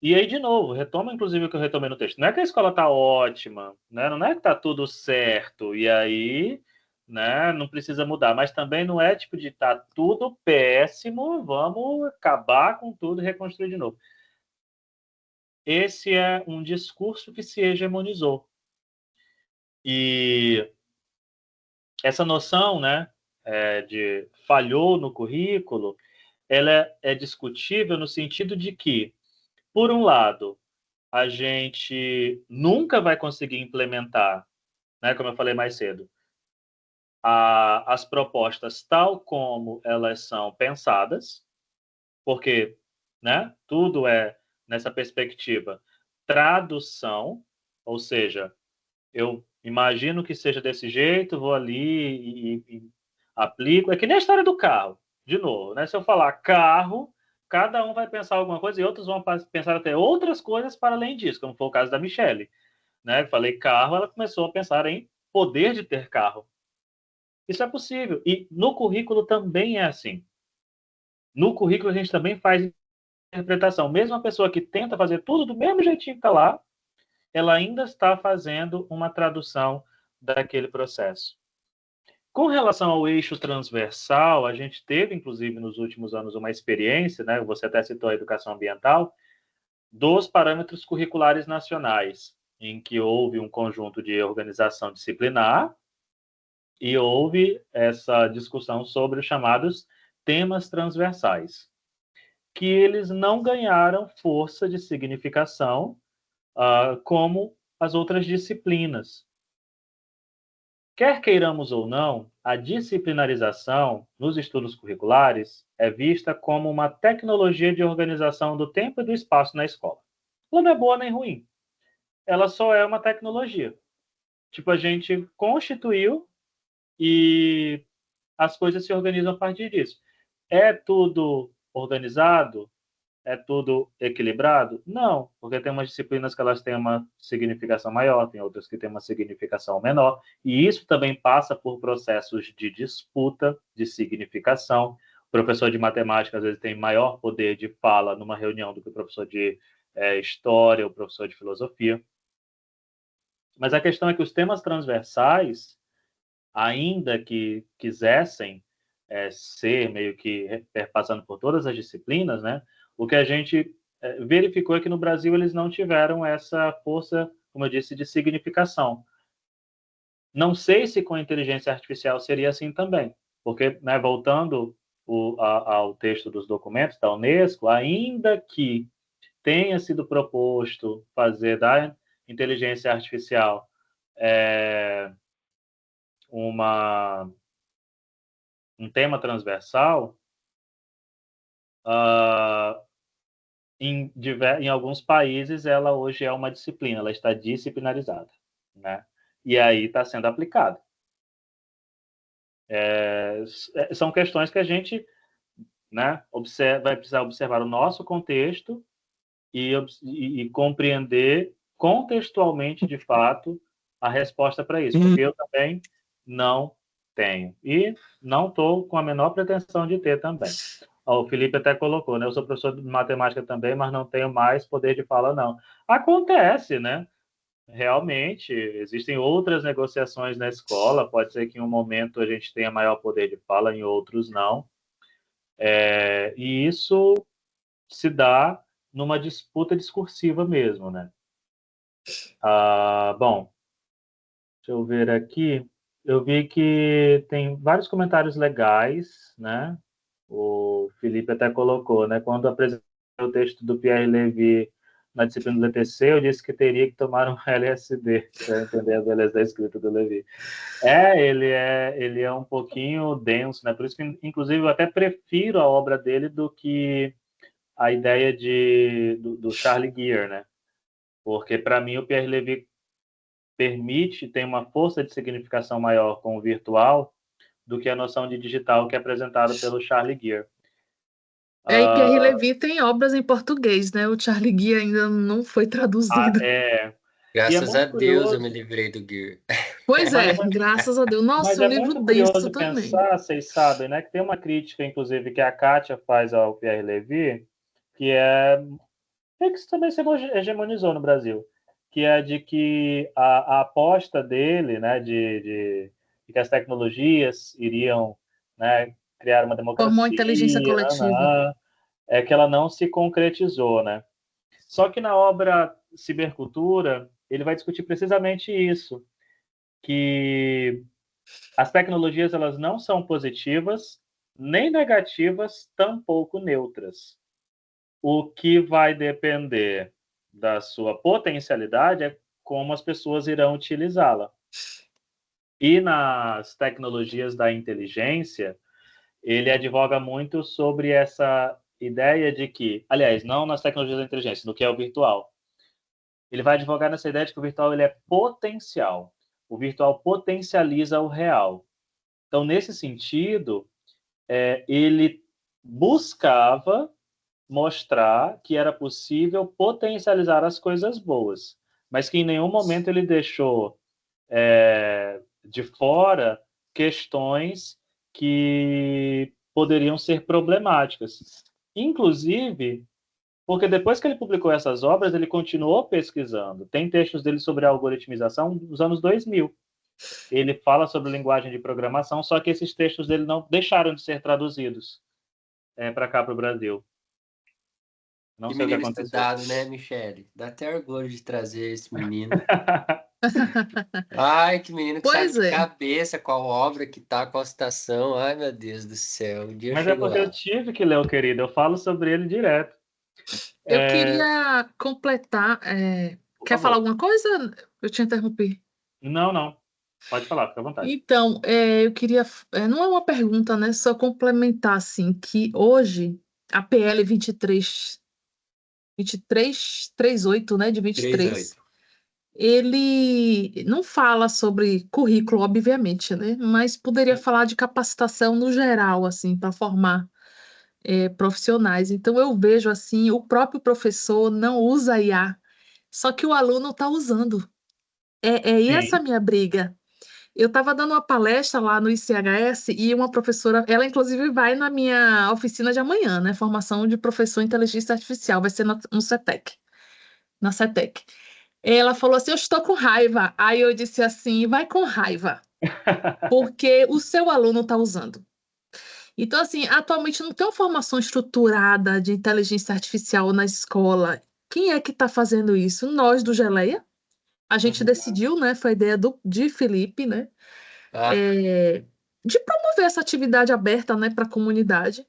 e aí, de novo, retoma inclusive o que eu retomei no texto. Não é que a escola está ótima, né? Não é que está tudo certo, e aí, né, não precisa mudar, mas também não é tipo de tá tudo péssimo, vamos acabar com tudo e reconstruir de novo. Esse é um discurso que se hegemonizou. E essa noção, né, de falhou no currículo, ela é discutível no sentido de que, por um lado, a gente nunca vai conseguir implementar, né, como eu falei mais cedo, as propostas tal como elas são pensadas, porque, né, tudo é, nessa perspectiva, tradução, ou seja, eu imagino que seja desse jeito, vou ali e aplico. É que nem a história do carro, de novo, né? Se eu falar carro, cada um vai pensar alguma coisa e outros vão pensar até outras coisas para além disso, como foi o caso da Michelle, né? Eu falei carro, ela começou a pensar em poder de ter carro. Isso é possível. E no currículo também é assim. No currículo a gente também faz interpretação. Mesmo a pessoa que tenta fazer tudo do mesmo jeitinho que está lá, ela ainda está fazendo uma tradução daquele processo. Com relação ao eixo transversal, a gente teve, inclusive, nos últimos anos, uma experiência, né? Você até citou a educação ambiental, dos parâmetros curriculares nacionais, em que houve um conjunto de organização disciplinar e houve essa discussão sobre os chamados temas transversais, que eles não ganharam força de significação como as outras disciplinas. Quer queiramos ou não, a disciplinarização nos estudos curriculares é vista como uma tecnologia de organização do tempo e do espaço na escola. Ela não é boa nem ruim. Ela só é uma tecnologia. Tipo, a gente constituiu e as coisas se organizam a partir disso. É tudo organizado? É tudo equilibrado? Não, porque tem umas disciplinas que elas têm uma significação maior, tem outras que têm uma significação menor, e isso também passa por processos de disputa de significação. O professor de matemática, às vezes, tem maior poder de fala numa reunião do que o professor de história, ou o professor de filosofia. Mas a questão é que os temas transversais, ainda que quisessem ser meio que passando por todas as disciplinas, né? O que a gente verificou é que no Brasil eles não tiveram essa força, como eu disse, de significação. Não sei se com a inteligência artificial seria assim também, porque, né, voltando ao texto dos documentos da Unesco, ainda que tenha sido proposto fazer da inteligência artificial um tema transversal, em alguns países ela hoje é uma disciplina, ela está disciplinarizada, né? E aí está sendo aplicada. São questões que a gente, né, vai precisar observar o nosso contexto e compreender contextualmente, de fato, a resposta para isso, porque eu também não tenho. E não estou com a menor pretensão de ter também. O Felipe até colocou, né? Eu sou professor de matemática também, mas não tenho mais poder de fala, não. Acontece, né? Realmente, existem outras negociações na escola, pode ser que em um momento a gente tenha maior poder de fala, em outros não. E isso se dá numa disputa discursiva mesmo, né? Bom, deixa eu ver aqui. Eu vi que tem vários comentários legais, né? O Felipe até colocou, né? Quando apresentou o texto do Pierre Levy na disciplina do LTC, eu disse que teria que tomar um LSD para entender a beleza da escrita do Levy. Ele é um pouquinho denso, né? Por isso que, inclusive, eu até prefiro a obra dele do que a ideia do Charles Gear, né? Porque, para mim, o Pierre Levy tem uma força de significação maior com o virtual do que a noção de digital que é apresentada pelo Charlie Gear. E Pierre Levy tem obras em português, né? O Charlie Gear ainda não foi traduzido. Graças a muito Deus eu curioso. me livrei do Gear. Pois graças a Deus. Mas Nossa, um é livro muito denso curioso também. pensar, vocês sabem, né, que tem uma crítica, inclusive, que a Kátia faz ao Pierre Levy, que que isso também se hegemonizou no Brasil, que é de que a aposta dele, né, de que as tecnologias iriam, né, criar uma democracia, Formou inteligência coletiva. é que ela não se concretizou, né? Só que na obra Cibercultura, ele vai discutir precisamente isso, que as tecnologias elas não são positivas, nem negativas, tampouco neutras. O que vai depender da sua potencialidade é como as pessoas irão utilizá-la. E nas tecnologias da inteligência, ele advoga muito sobre essa ideia de que, aliás, não nas tecnologias da inteligência, no que é o virtual. Ele vai advogar nessa ideia de que o virtual ele é potencial. O virtual potencializa o real. Então, nesse sentido, ele buscava mostrar que era possível potencializar as coisas boas, mas que em nenhum momento ele deixou de fora questões que poderiam ser problemáticas. Inclusive, porque depois que ele publicou essas obras, ele continuou pesquisando. Tem textos dele sobre a algoritmização dos anos 2000. Ele fala sobre linguagem de programação, só que esses textos dele não deixaram de ser traduzidos para cá, para o Brasil. Não Que sei o que menino aconteceu. estudado, né, Michele? Dá até orgulho de trazer esse menino. Ai, que menino que Pois sabe de é. cabeça qual obra que tá, qual citação. Ai, meu Deus do céu. Um dia eu Mas é chego porque lá. eu tive que ler o querido. Eu falo sobre ele direto. Eu queria completar. Por Quer falar favor. alguma coisa? Eu te interrompi. Não. Pode falar, fica à vontade. Então, eu queria. Não é uma pergunta, né? Só complementar, assim, que hoje a PL 2338, né? De 23, 3-8. ele não fala sobre currículo, obviamente, né? Mas poderia falar de capacitação no geral, assim, para formar profissionais. Então, eu vejo, assim, o próprio professor não usa IA, só que o aluno está usando. E essa Sim. minha briga. Eu estava dando uma palestra lá no ICHS e uma professora, ela inclusive vai na minha oficina de amanhã, né? Formação de professor em inteligência artificial, vai ser no CETEC, na CETEC. Ela falou assim: eu estou com raiva. Aí eu disse assim: vai com raiva, porque o seu aluno está usando. Então, assim, atualmente não tem uma formação estruturada de inteligência artificial na escola. Quem é que está fazendo isso? Nós do Geleia. A gente decidiu, né? Foi a ideia de Felipe, né? Ah, De promover essa atividade aberta, né, para a comunidade.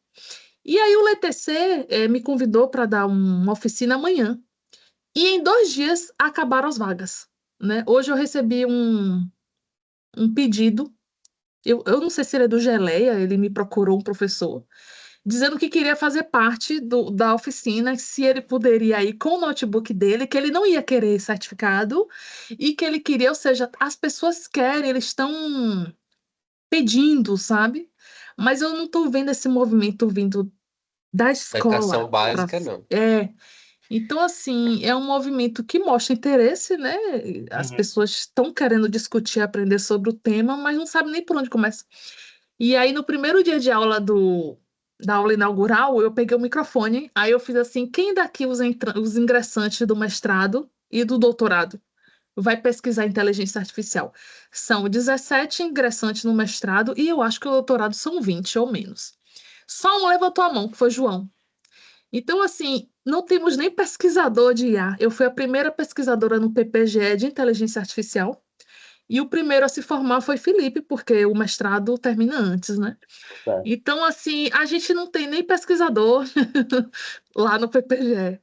E aí o LTC me convidou para dar uma oficina amanhã. E em 2 dias acabaram as vagas, né? Hoje eu recebi um pedido. Eu não sei se ele é do Geleia, ele me procurou, um professor, dizendo que queria fazer parte da oficina, se ele poderia ir com o notebook dele, que ele não ia querer certificado e que ele queria, ou seja, as pessoas querem, eles estão pedindo, sabe? Mas eu não estou vendo esse movimento vindo da da escola educação básica, não. Então, assim, é um movimento que mostra interesse, né? As pessoas estão querendo discutir, aprender sobre o tema, mas não sabem nem por onde começa. E aí, no primeiro dia de aula da aula inaugural, eu peguei o microfone, aí eu fiz assim: quem daqui os ingressantes do mestrado e do doutorado vai pesquisar inteligência artificial? São 17 ingressantes no mestrado e eu acho que o doutorado são 20 ou menos. Só um levantou a mão, que foi João. Então, assim, não temos nem pesquisador de IA. Eu fui a primeira pesquisadora no PPGE de inteligência artificial e o primeiro a se formar foi Felipe, porque o mestrado termina antes, né? Certo. Então, assim, a gente não tem nem pesquisador lá no PPGE.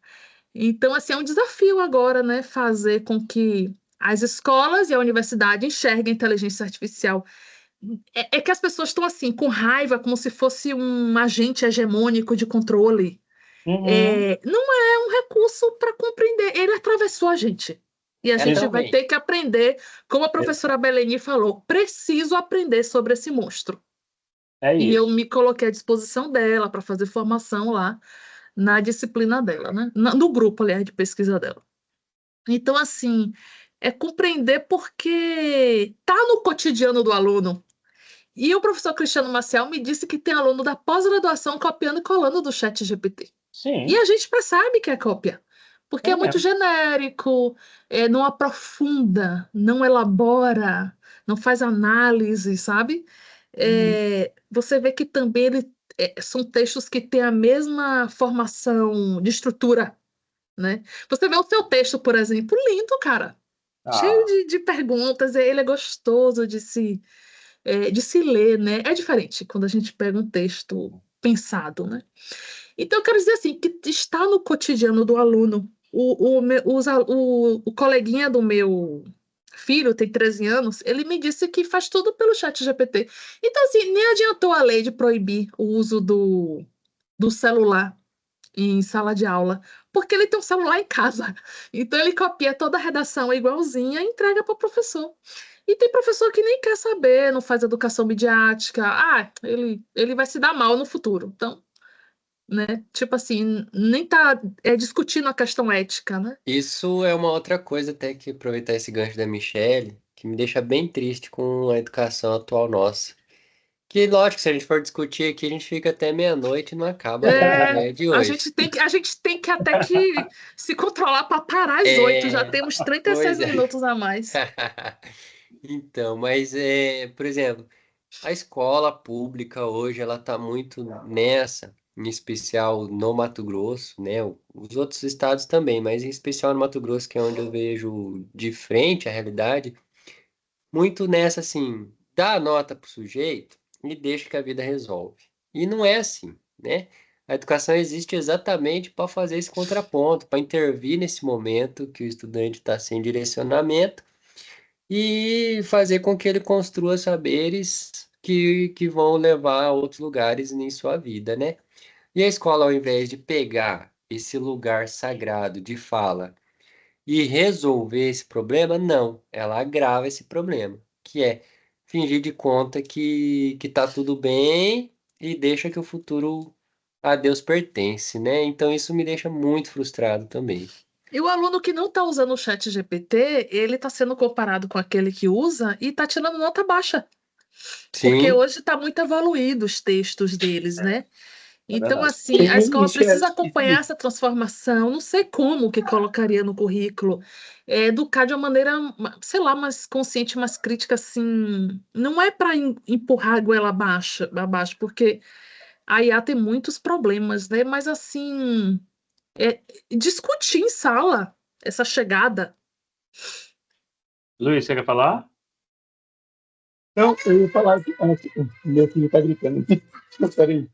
Então, assim, é um desafio agora, né, fazer com que as escolas e a universidade enxerguem a inteligência artificial. É que as pessoas estão, assim, com raiva, como se fosse um agente hegemônico de controle. Não é um recurso para compreender. Ele atravessou a gente. E a gente vai também. ter que aprender, como a professora Beleni falou, preciso aprender sobre esse monstro. É E eu isso. me coloquei à disposição dela para fazer formação lá na disciplina dela, né? No grupo, aliás, de pesquisa dela. Então, assim, é compreender porque tá no cotidiano do aluno. E o professor Cristiano Maciel me disse que tem aluno da pós-graduação copiando e colando do chat GPT. E Sim, a gente percebe que é cópia, porque é é muito mesmo. genérico, não aprofunda, não elabora, não faz análise, sabe? Uhum. Você vê que também são textos que têm a mesma formação de estrutura, né? Você vê o seu texto, por exemplo, lindo, cara. Cheio Ah, de perguntas, ele é gostoso de se ler, né? É diferente quando a gente pega um texto pensado, né? Então, eu quero dizer assim, que está no cotidiano do aluno. O coleguinha do meu filho, tem 13 anos, ele me disse que faz tudo pelo chat GPT. Então, assim, nem adiantou a lei de proibir o uso do celular em sala de aula, porque ele tem um celular em casa. Então, ele copia toda a redação igualzinha e entrega para o professor. E tem professor que nem quer saber, não faz educação midiática. Ah, ele vai se dar mal no futuro. Então, né? Tipo assim, nem tá discutindo a questão ética, né? Isso é uma outra coisa, até que aproveitar esse gancho da Michelle, que me deixa bem triste com a educação atual nossa. Que, lógico, se a gente for discutir aqui, a gente fica até meia-noite e não acaba a ideia de A hoje. gente tem que até que se controlar para parar às 8. Já É, temos 36 pois é. minutos a mais. Então, mas, por exemplo, a escola pública hoje, ela está muito nessa, em especial no Mato Grosso, né? Os outros estados também, mas em especial no Mato Grosso, que é onde eu vejo de frente a realidade, muito nessa, assim, dá a nota pro sujeito e deixa que a vida resolve. E não é assim, né? A educação existe exatamente para fazer esse contraponto, para intervir nesse momento que o estudante está sem direcionamento e fazer com que ele construa saberes que vão levar a outros lugares em sua vida, né? E a escola, ao invés de pegar esse lugar sagrado de fala e resolver esse problema, não, ela agrava esse problema, que é fingir de conta que tá tudo bem e deixa que o futuro a Deus pertence, né? Então isso me deixa muito frustrado também. E o aluno que não está usando o chat GPT, ele está sendo comparado com aquele que usa e está tirando nota baixa. Porque Sim, hoje está muito evoluído os textos deles, né? é Então, verdade. assim, a escola Michel, precisa acompanhar essa transformação. Não sei como que colocaria no currículo. Educar de uma maneira, sei lá, mais consciente, mais crítica, assim. Não é para empurrar a goela abaixo, porque a IA tem muitos problemas, né? Mas, assim, discutir em sala essa chegada. Luiz, você quer falar? Não, eu ia falar que meu filho está gritando. Peraí,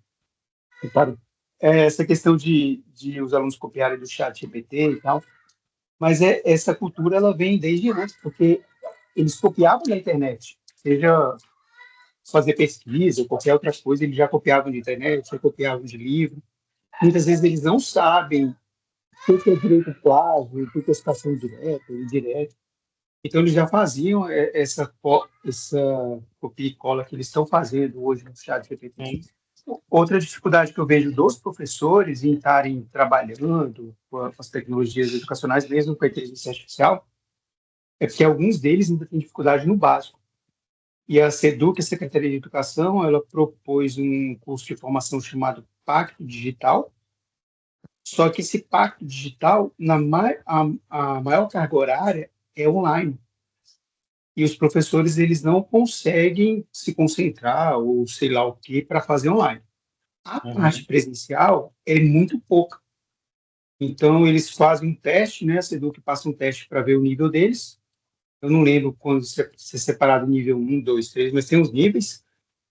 para. Essa questão de os alunos copiarem do chat GPT e tal, mas essa cultura ela vem desde antes, porque eles copiavam na internet, seja fazer pesquisa, qualquer outra coisa, eles já copiavam de internet, já copiavam de livro. Muitas vezes eles não sabem o que é direito de plágio, o que é citação direta, indireta. Então, eles já faziam essa copia e cola que eles estão fazendo hoje no chat GPT. Outra dificuldade que eu vejo dos professores em estarem trabalhando com as tecnologias educacionais, mesmo com a inteligência artificial, é porque alguns deles ainda têm dificuldade no básico. E a SEDUC, a Secretaria de Educação, ela propôs um curso de formação chamado Pacto Digital, só que esse Pacto Digital, a maior carga horária é online. E os professores eles não conseguem se concentrar ou sei lá o que para fazer online. A parte Uhum. presencial é muito pouca. Então, eles fazem um teste, né? A SEDUC passa um teste para ver o nível deles. Eu não lembro quando se é separado nível 1, 2, 3, mas tem os níveis.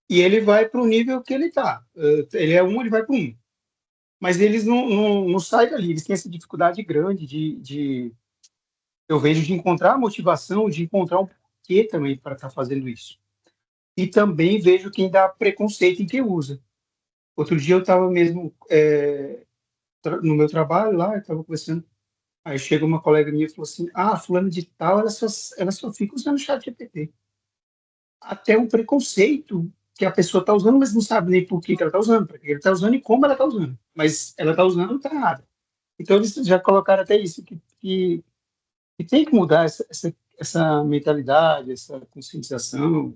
E ele vai para o nível que ele está. Ele é 1, ele vai para 1. Mas eles não saem dali. Eles têm essa dificuldade grande eu vejo, de encontrar a motivação, de encontrar um porquê também para estar fazendo isso. E também vejo quem dá preconceito em quem usa. Outro dia eu estava mesmo no meu trabalho lá, eu estava conversando Aí chega uma colega minha e falou assim, fulano de tal, ela só fica usando o chat GPT. Até um preconceito que a pessoa está usando, mas não sabe nem por que ela está usando, para que ela está usando e como ela está usando. Mas ela está usando, não está errado. Então, eles já colocaram até isso, que tem que mudar essa mentalidade, essa conscientização.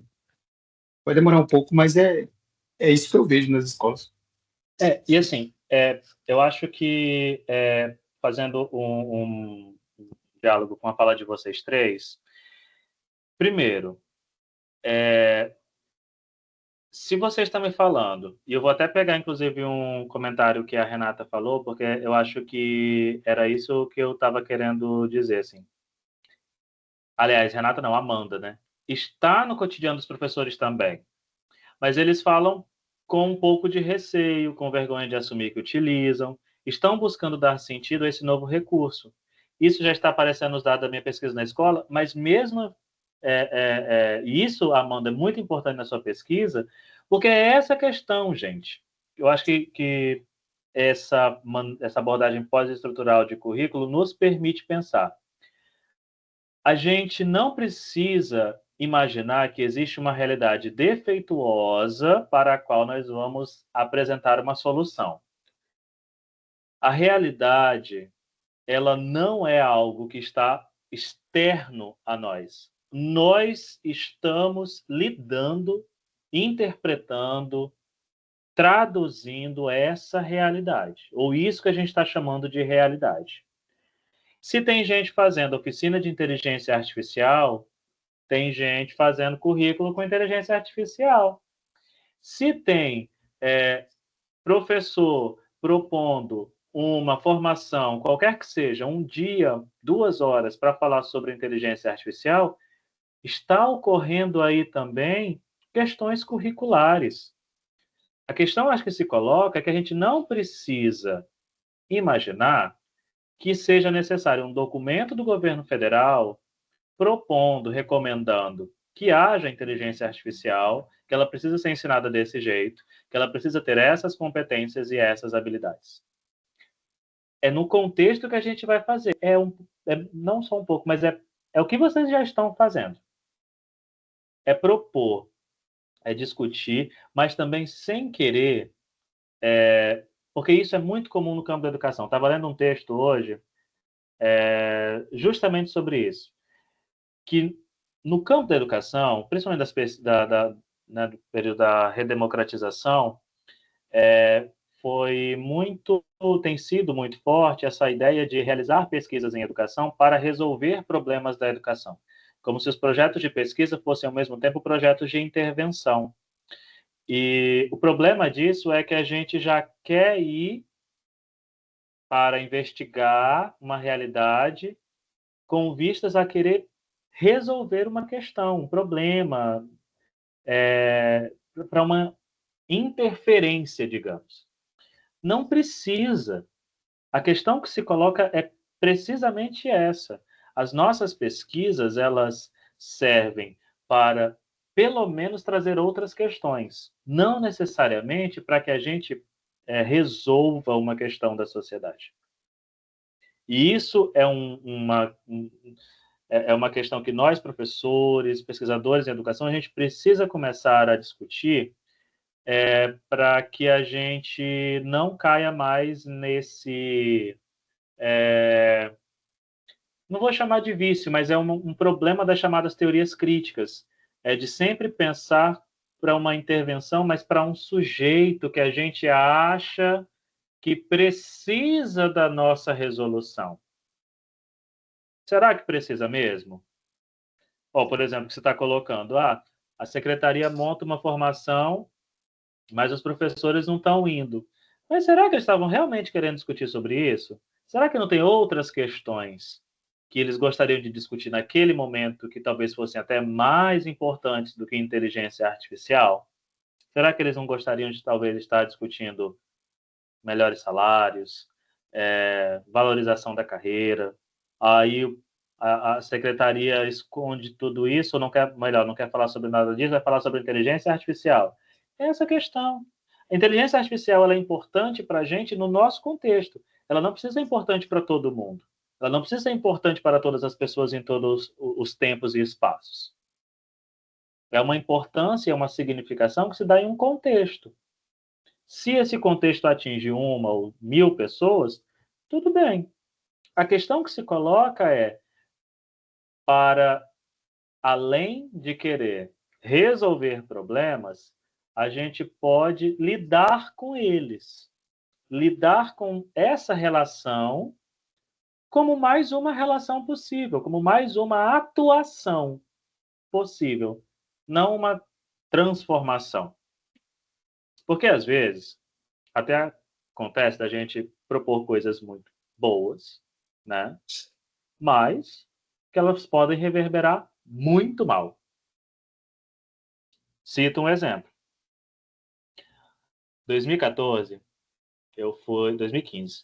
Vai demorar um pouco, mas é isso que eu vejo nas escolas. E assim, eu acho que fazendo um diálogo com a fala de vocês três, primeiro, se você está me falando, e eu vou até pegar, inclusive, um comentário que a Renata falou, porque eu acho que era isso que eu estava querendo dizer, assim. Aliás, Renata não, Amanda, né? Está no cotidiano dos professores também. Mas eles falam com um pouco de receio, com vergonha de assumir que utilizam, estão buscando dar sentido a esse novo recurso. Isso já está aparecendo nos dados da minha pesquisa na escola, mas mesmo isso, Amanda, é muito importante na sua pesquisa, porque é essa questão, gente. Eu acho que essa abordagem pós-estrutural de currículo nos permite pensar. A gente não precisa imaginar que existe uma realidade defeituosa para a qual nós vamos apresentar uma solução. A realidade, ela não é algo que está externo a nós. Nós estamos lidando, interpretando, traduzindo essa realidade, ou isso que a gente está chamando de realidade. Se tem gente fazendo oficina de inteligência artificial, tem gente fazendo currículo com inteligência artificial. Se tem professor propondo uma formação, qualquer que seja, um dia, 2 horas, para falar sobre inteligência artificial, está ocorrendo aí também questões curriculares. A questão, acho que se coloca, é que a gente não precisa imaginar que seja necessário um documento do governo federal propondo, recomendando que haja inteligência artificial, que ela precisa ser ensinada desse jeito, que ela precisa ter essas competências e essas habilidades. É no contexto que a gente vai fazer. Não só um pouco, mas é o que vocês já estão fazendo. É propor, é discutir, mas também sem querer, porque isso é muito comum no campo da educação. Estava lendo um texto hoje justamente sobre isso, que no campo da educação, principalmente do período da redemocratização, tem sido muito forte essa ideia de realizar pesquisas em educação para resolver problemas da educação, como se os projetos de pesquisa fossem ao mesmo tempo projetos de intervenção. E o problema disso é que a gente já quer ir para investigar uma realidade com vistas a querer resolver uma questão, um problema, para uma interferência, digamos. Não precisa. A questão que se coloca é precisamente essa. As nossas pesquisas, elas servem para, pelo menos, trazer outras questões, não necessariamente para que a gente resolva uma questão da sociedade. E isso é uma questão que nós, professores, pesquisadores em educação, a gente precisa começar a discutir para que a gente não caia mais nesse... não vou chamar de vício, mas é um problema das chamadas teorias críticas, de sempre pensar para uma intervenção, mas para um sujeito que a gente acha que precisa da nossa resolução. Será que precisa mesmo? Por exemplo, que você está colocando, a secretaria monta uma formação, mas os professores não estão indo. Mas será que eles estavam realmente querendo discutir sobre isso? Será que não tem outras questões que eles gostariam de discutir naquele momento que talvez fossem até mais importantes do que inteligência artificial? Será que eles não gostariam de talvez estar discutindo melhores salários, valorização da carreira? Aí a secretaria esconde tudo isso, ou não quer falar sobre nada disso, vai falar sobre inteligência artificial. É essa questão. A inteligência artificial ela é importante para a gente no nosso contexto. Ela não precisa ser importante para todo mundo. Ela não precisa ser importante para todas as pessoas em todos os tempos e espaços. É uma importância, é uma significação que se dá em um contexto. Se esse contexto atinge 1 ou 1000 pessoas, tudo bem. A questão que se coloca é, para além de querer resolver problemas, a gente pode lidar com eles. Lidar com essa relação como mais uma relação possível, como mais uma atuação possível, não uma transformação. Porque, às vezes, até acontece da gente propor coisas muito boas, né? Mas que elas podem reverberar muito mal. Cito um exemplo. 2014, 2015.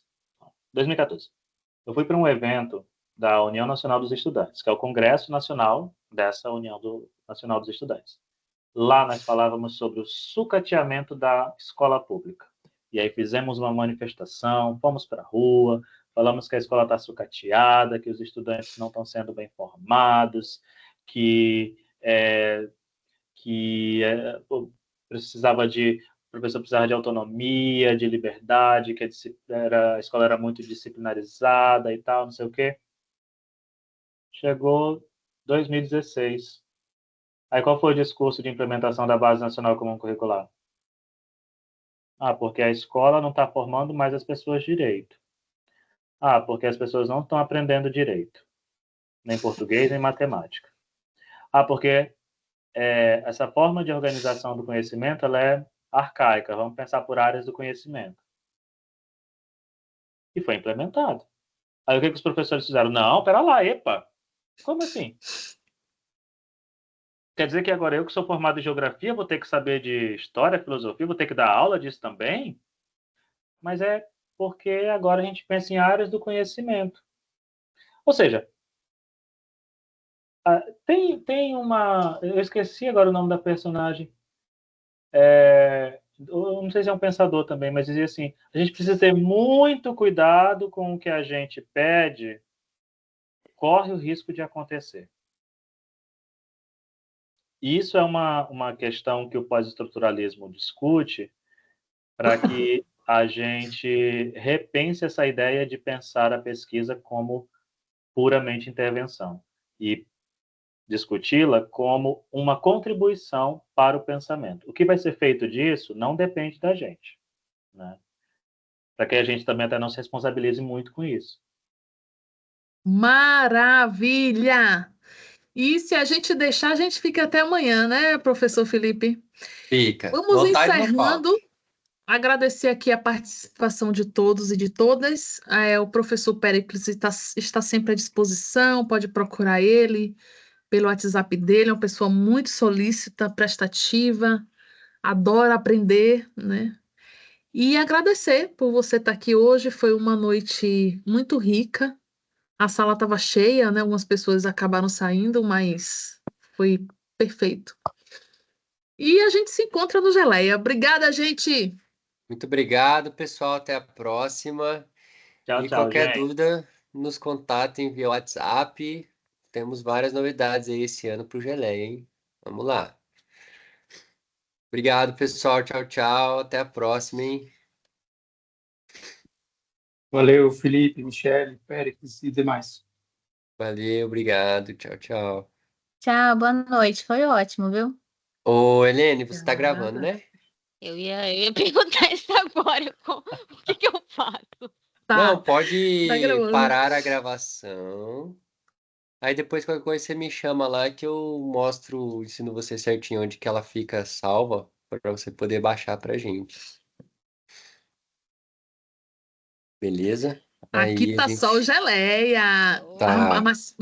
2014. Eu fui para um evento da União Nacional dos Estudantes, que é o Congresso Nacional dessa Nacional dos Estudantes. Lá nós falávamos sobre o sucateamento da escola pública. E aí fizemos uma manifestação, fomos para a rua, falamos que a escola está sucateada, que os estudantes não estão sendo bem formados, que precisava de o professor precisava de autonomia, de liberdade, que a escola era muito disciplinarizada e tal, não sei o quê. Chegou 2016. Aí qual foi o discurso de implementação da Base Nacional Comum Curricular? Porque a escola não está formando mais as pessoas direito. Porque as pessoas não estão aprendendo direito. Nem português, nem matemática. Porque essa forma de organização do conhecimento ela é arcaica. Vamos pensar por áreas do conhecimento. E foi implementado. Aí o que os professores fizeram? Não, pera lá, epa. Como assim? Quer dizer que agora eu que sou formado em geografia vou ter que saber de história, filosofia, vou ter que dar aula disso também? Mas é porque agora a gente pensa em áreas do conhecimento. Ou seja, tem uma... Eu esqueci agora o nome da personagem. Eu não sei se é um pensador também, mas dizia assim, a gente precisa ter muito cuidado com o que a gente pede, corre o risco de acontecer. E isso é uma questão que o pós-estruturalismo discute para que a gente repense essa ideia de pensar a pesquisa como puramente intervenção e discuti-la como uma contribuição para o pensamento. O que vai ser feito disso não depende da gente, né? Para que a gente também até não se responsabilize muito com isso. Maravilha! E se a gente deixar, a gente fica até amanhã, né, professor Felipe? Fica. Vamos Vontade não falta. encerrando. Agradecer aqui a participação de todos e de todas. O professor Péricles está sempre à disposição, pode procurar ele pelo WhatsApp dele, é uma pessoa muito solícita, prestativa, adora aprender, né? E agradecer por você estar aqui hoje, foi uma noite muito rica. A sala estava cheia, né? Algumas pessoas acabaram saindo, mas foi perfeito. E a gente se encontra no Geleia. Obrigada, gente! Muito obrigado, pessoal. Até a próxima. Tchau, E tchau, qualquer gente. dúvida, nos contatem via WhatsApp. Temos várias novidades aí esse ano para o Geleia, hein? Vamos lá. Obrigado, pessoal. Tchau, tchau. Até a próxima, hein? Valeu, Felipe, Michele, Péricles e demais. Valeu, obrigado. Tchau, tchau. Tchau, boa noite. Foi ótimo, viu? Ô, Helene, você tá gravando, né? Eu ia perguntar isso agora. O que eu faço? Tá, Não, pode tá gravando. parar a gravação. Aí depois qualquer coisa você me chama lá que eu mostro, ensino você certinho onde que ela fica salva para você poder baixar pra gente. Beleza? Aqui Aí a tá só o gente Geleia. Tá. Mas